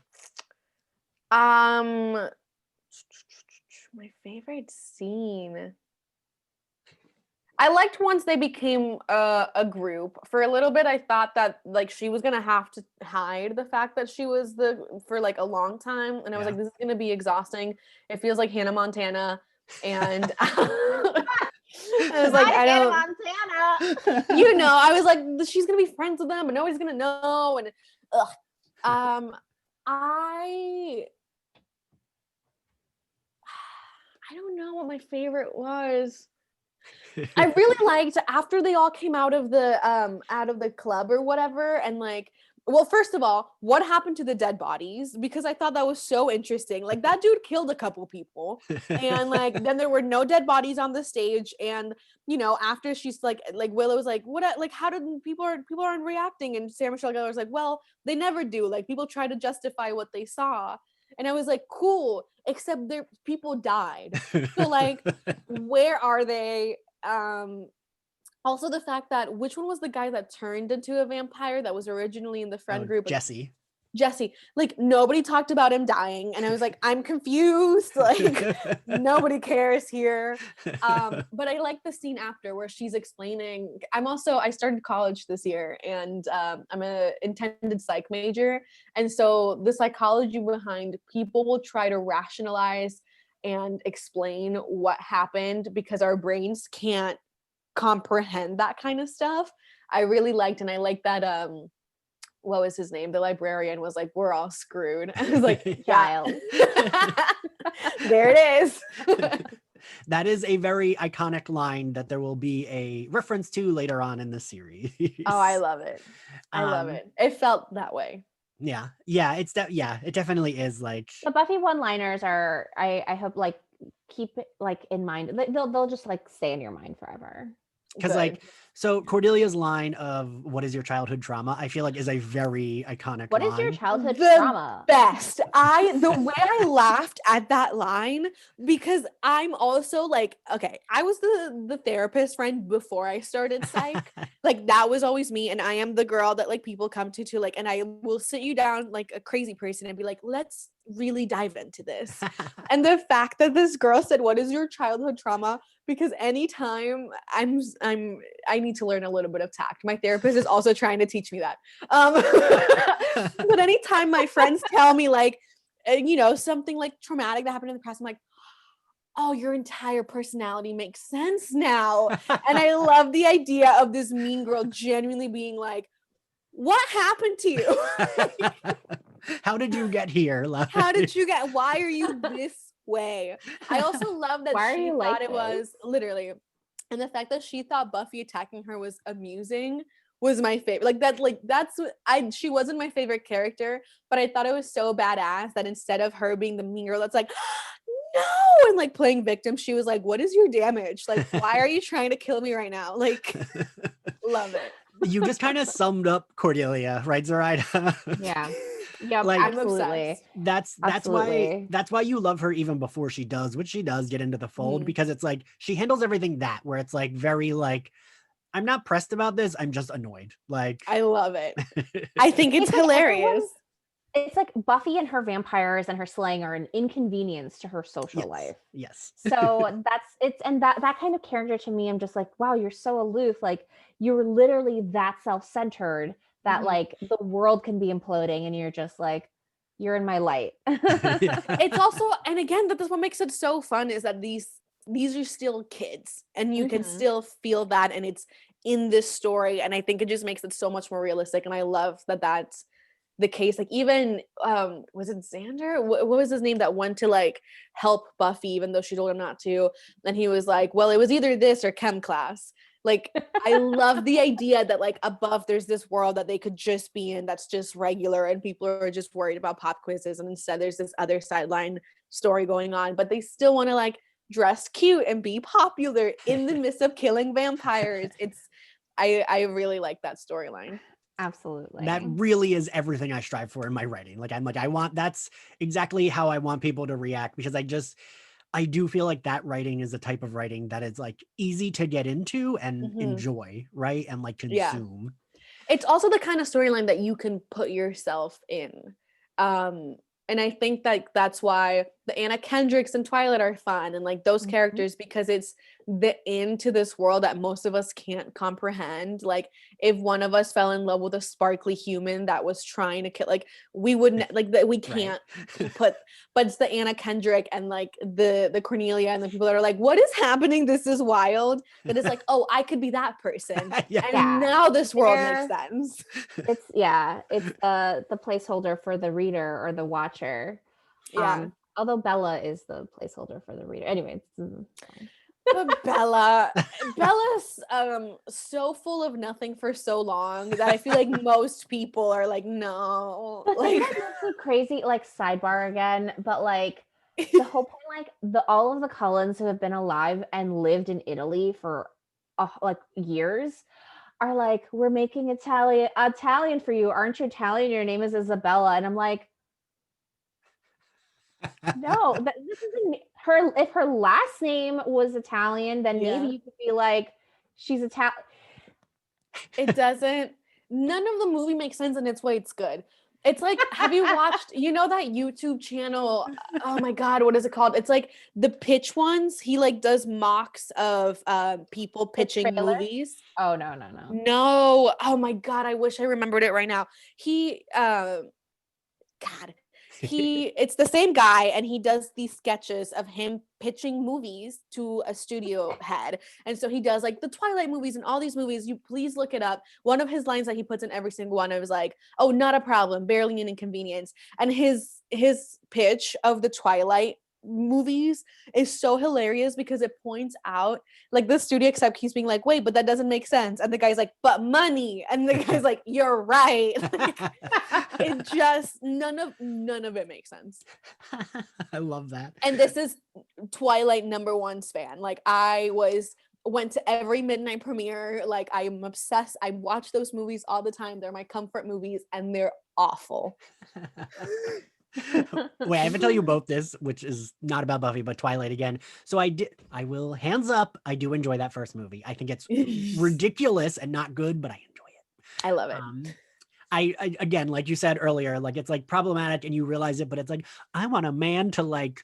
My favorite scene. I liked once they became a group. For a little bit, I thought that like she was gonna have to hide the fact that she was for like a long time, and I was like, this is gonna be exhausting. It feels like Hannah Montana, and I was like, I don't. Hannah Montana. You know, I was like, she's gonna be friends with them, and nobody's gonna know, and I don't know what my favorite was. I really liked after they all came out of the club or whatever, and like, well, first of all, what happened to the dead bodies? Because I thought that was so interesting. Like that dude killed a couple people, and like then there were no dead bodies on the stage, and you know after she's like Willow's like, what, like how did people aren't reacting, and Sarah Michelle Gellar was like, well, they never do. Like people try to justify what they saw. And I was like, cool, except their people died. So like, where are they? Also the fact that which one was the guy that turned into a vampire that was originally in the friend group? Jesse, like nobody talked about him dying, and I was like, I'm confused, like nobody cares here. But I like the scene after where she's explaining. I started college this year, and I'm a intended psych major, and so the psychology behind people will try to rationalize and explain what happened because our brains can't comprehend that kind of stuff. I really liked, and I like that what was his name? The librarian was like, we're all screwed. I was like, Giles. There it is. That is a very iconic line that there will be a reference to later on in the series. Oh, I love it. I love it. It felt that way. Yeah. It definitely is. Like the Buffy one-liners are, I hope like keep it like in mind. They'll just like stay in your mind forever. Because like, so Cordelia's line of "What is your childhood trauma?" I feel like is a very iconic What line. is your childhood trauma? Best. The way I laughed at that line, because I'm also like, okay, I was the therapist friend before I started psych. Like that was always me, and I am the girl that like people come to like, and I will sit you down like a crazy person and be like, let's really dive into this. And the fact that this girl said, what is your childhood trauma? Because anytime I need to learn a little bit of tact. My therapist is also trying to teach me that. But anytime my friends tell me like, you know, something like traumatic that happened in the past, I'm like, oh, your entire personality makes sense now. And I love the idea of this mean girl genuinely being like, what happened to you? How did you get here? Why are you this way? I also love that she thought it was literally, and the fact that she thought Buffy attacking her was amusing was my favorite. She wasn't my favorite character, but I thought it was so badass that instead of her being the mean girl that's like, no, and like playing victim, she was like, what is your damage? Like, why are you trying to kill me right now? Like, love it. You just kind of summed up Cordelia, right, Zoraida? Yeah. Yeah, like, absolutely. That's why you love her even before she does what she does get into the fold, because it's like she handles everything where it's like very like, I'm not pressed about this, I'm just annoyed. Like, I love it. I think it's hilarious. It's like Buffy and her vampires and her slaying are an inconvenience to her social life. Yes. So that kind of character to me, I'm just like, wow, you're so aloof. Like you're literally that self-centered that like the world can be imploding and you're just like, you're in my light. It's also, and again, that's what makes it so fun is that these are still kids and you can still feel that, and it's in this story. And I think it just makes it so much more realistic. And I love that that's the case. Like even was it Xander, what was his name, that went to like help Buffy even though she told him not to, and he was like, well, it was either this or chem class. Like I love the idea that like above there's this world that they could just be in that's just regular and people are just worried about pop quizzes, and instead there's this other sideline story going on, but they still want to like dress cute and be popular in the midst of killing vampires. I really like that storyline. Absolutely. That really is everything I strive for in my writing. Like that's exactly how I want people to react, because I do feel like that writing is the type of writing that is like easy to get into and enjoy, right? And like consume. Yeah. It's also the kind of storyline that you can put yourself in. And I think that that's why the Anna Kendricks and Twilight are fun, and like those characters, because it's the into this world that most of us can't comprehend. Like if one of us fell in love with a sparkly human that was trying to kill, like we wouldn't like that, we can't put, but it's the Anna Kendrick and like the Cornelia and the people that are like, what is happening? This is wild. That is like, oh, I could be that person. And now this world makes sense. It's the placeholder for the reader or the watcher. Although Bella is the placeholder for the reader. Anyway, but Bella's so full of nothing for so long that I feel like most people are like, no. But like that's crazy, like sidebar again, but like the whole point, like all of the Cullens who have been alive and lived in Italy for like years are like, we're making Italian for you. Aren't you Italian? Your name is Isabella. And I'm like, no, this isn't her. If her last name was Italian, then maybe you could be like, she's Italian. It doesn't. None of the movie makes sense, and it's why it's good. It's like, have you watched, you know, that YouTube channel? Oh my God, what is it called? It's like the pitch ones. He like does mocks of people pitching movies. Oh, no. No. Oh my God, I wish I remembered it right now. It's the same guy, and he does these sketches of him pitching movies to a studio head. And so he does like the Twilight movies and all these movies. You please look it up. One of his lines that he puts in every single one, I was like, oh, not a problem, barely an inconvenience. And his pitch of the Twilight movies is so hilarious because it points out like the studio exec keeps being like, wait, but that doesn't make sense, and the guy's like, but money, and the guy's like, you're right. Like, it just none of it makes sense. I love that. And this is Twilight #1 fan. Like I went to every midnight premiere. Like I'm obsessed. I watch those movies all the time. They're my comfort movies, and they're awful. Wait, I have to tell you both this, which is not about Buffy, but Twilight again. So I will hands up, I do enjoy that first movie. I think it's ridiculous and not good, but I enjoy it. I love it. I again, like you said earlier, like it's like problematic and you realize it, but it's like, I want a man to like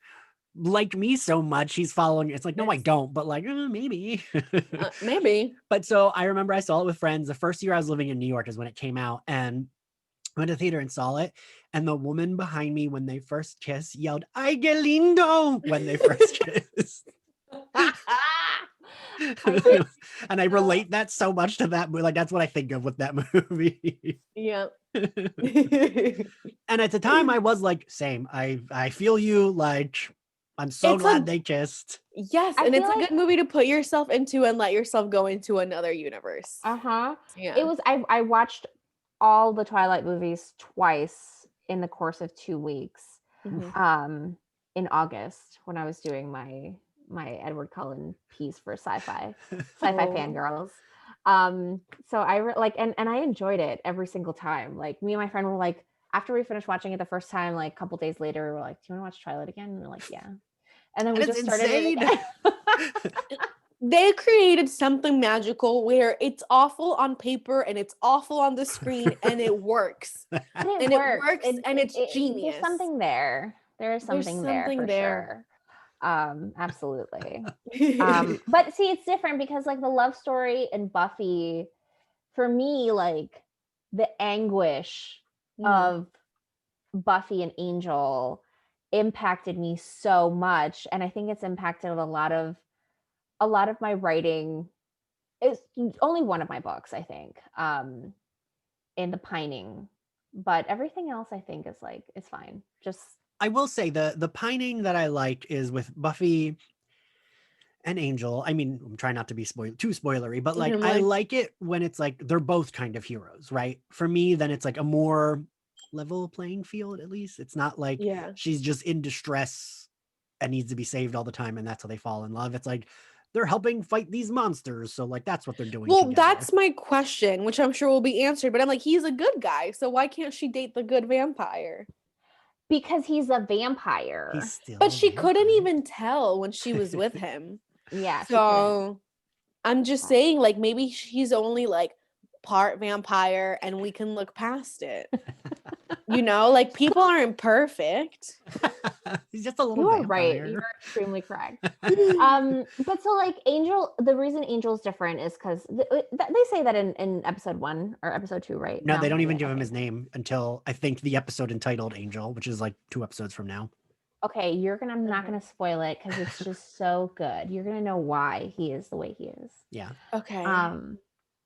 me so much he's following. It's like, no, I Yes. don't, but like, maybe. Maybe. But so I remember I saw it with friends. The first year I was living in New York is when it came out, and I went to the theater and saw it. And the woman behind me, when they first kissed, yelled, "Ay, que lindo," when they first kissed. And I relate that so much to that movie. Like, that's what I think of with that movie. Yeah. And at the time I was like, same. I feel you. Like, I'm so It's glad a- they kissed. Yes, I and it's feel a like- good movie to put yourself into and let yourself go into another universe. Uh-huh. Yeah. It was I watched all the Twilight movies twice in the course of 2 weeks. Mhm. In August when I was doing my Edward Cullen piece for sci-fi fangirls. So and I enjoyed it every single time. Like, me and my friend were like, after we finished watching it the first time, like a couple days later, we're like, do you want to watch Twilight again? And we're like, yeah. And then we That is just started insane. it again. They created something magical where it's awful on paper and it's awful on the screen and it works. And And it works and it's genius. There's something there. There's something there something for there. sure. Absolutely. But see, it's different because like the love story in Buffy, for me, like the anguish of Buffy and Angel impacted me so much, and I think it's impacted a lot of my writing. It's only one of my books, I think, in The Pining, but everything else I think is like, it's fine. Just I will say the pining that I like is with Buffy and Angel. I mean, I'm trying not to be too spoilery, but like, I like it when it's like they're both kind of heroes, right? For me, then it's like a more level playing field. At least it's not like she's just in distress and needs to be saved all the time, and that's how they fall in love. It's like they're helping fight these monsters, so like that's what they're doing. Well, together. that's my question, which I'm sure will be answered, but I'm like, he's a good guy, so why can't she date the good vampire? Because he's a vampire. He's still But a she vampire. couldn't even tell when she was with him. Yeah. So I'm just saying, like, maybe she's only like part vampire and we can look past it. You know, like, people aren't perfect. He's just a little You are vampire. right. You are extremely correct. But so like Angel, the reason Angel's different is because they say that in episode 1 or episode 2, right? No, they don't even give him his name until I think the episode entitled Angel, which is like 2 episodes from now. Okay, I'm not gonna spoil it because it's just so good. You're gonna know why he is the way he is. Yeah. Okay.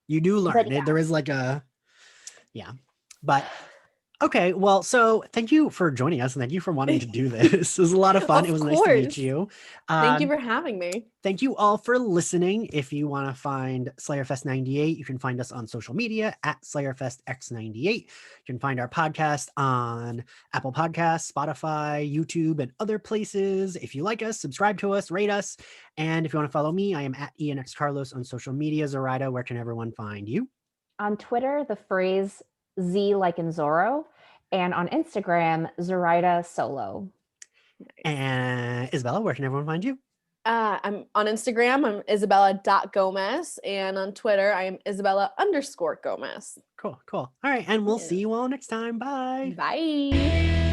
You do learn. There is like but okay, well, so thank you for joining us and thank you for wanting to do this. It was a lot of fun. It was nice to meet you. Thank you for having me. Thank you all for listening. If you want to find SlayerFest 98, you can find us on social media at SlayerFestX98. You can find our podcast on Apple Podcasts, Spotify, YouTube, and other places. If you like us, subscribe to us, rate us. And if you want to follow me, I am at ENXCarlos on social media. Zoraida, where can everyone find you? On Twitter, the phrase Z like in Zorro, and on Instagram, Zoraida Solo. And Isabella, where can everyone find you? I'm on Instagram, I'm Isabella.Gomez, and on Twitter, I am Isabella_Gomez. Cool. All right, and we'll see you all next time. Bye. Bye.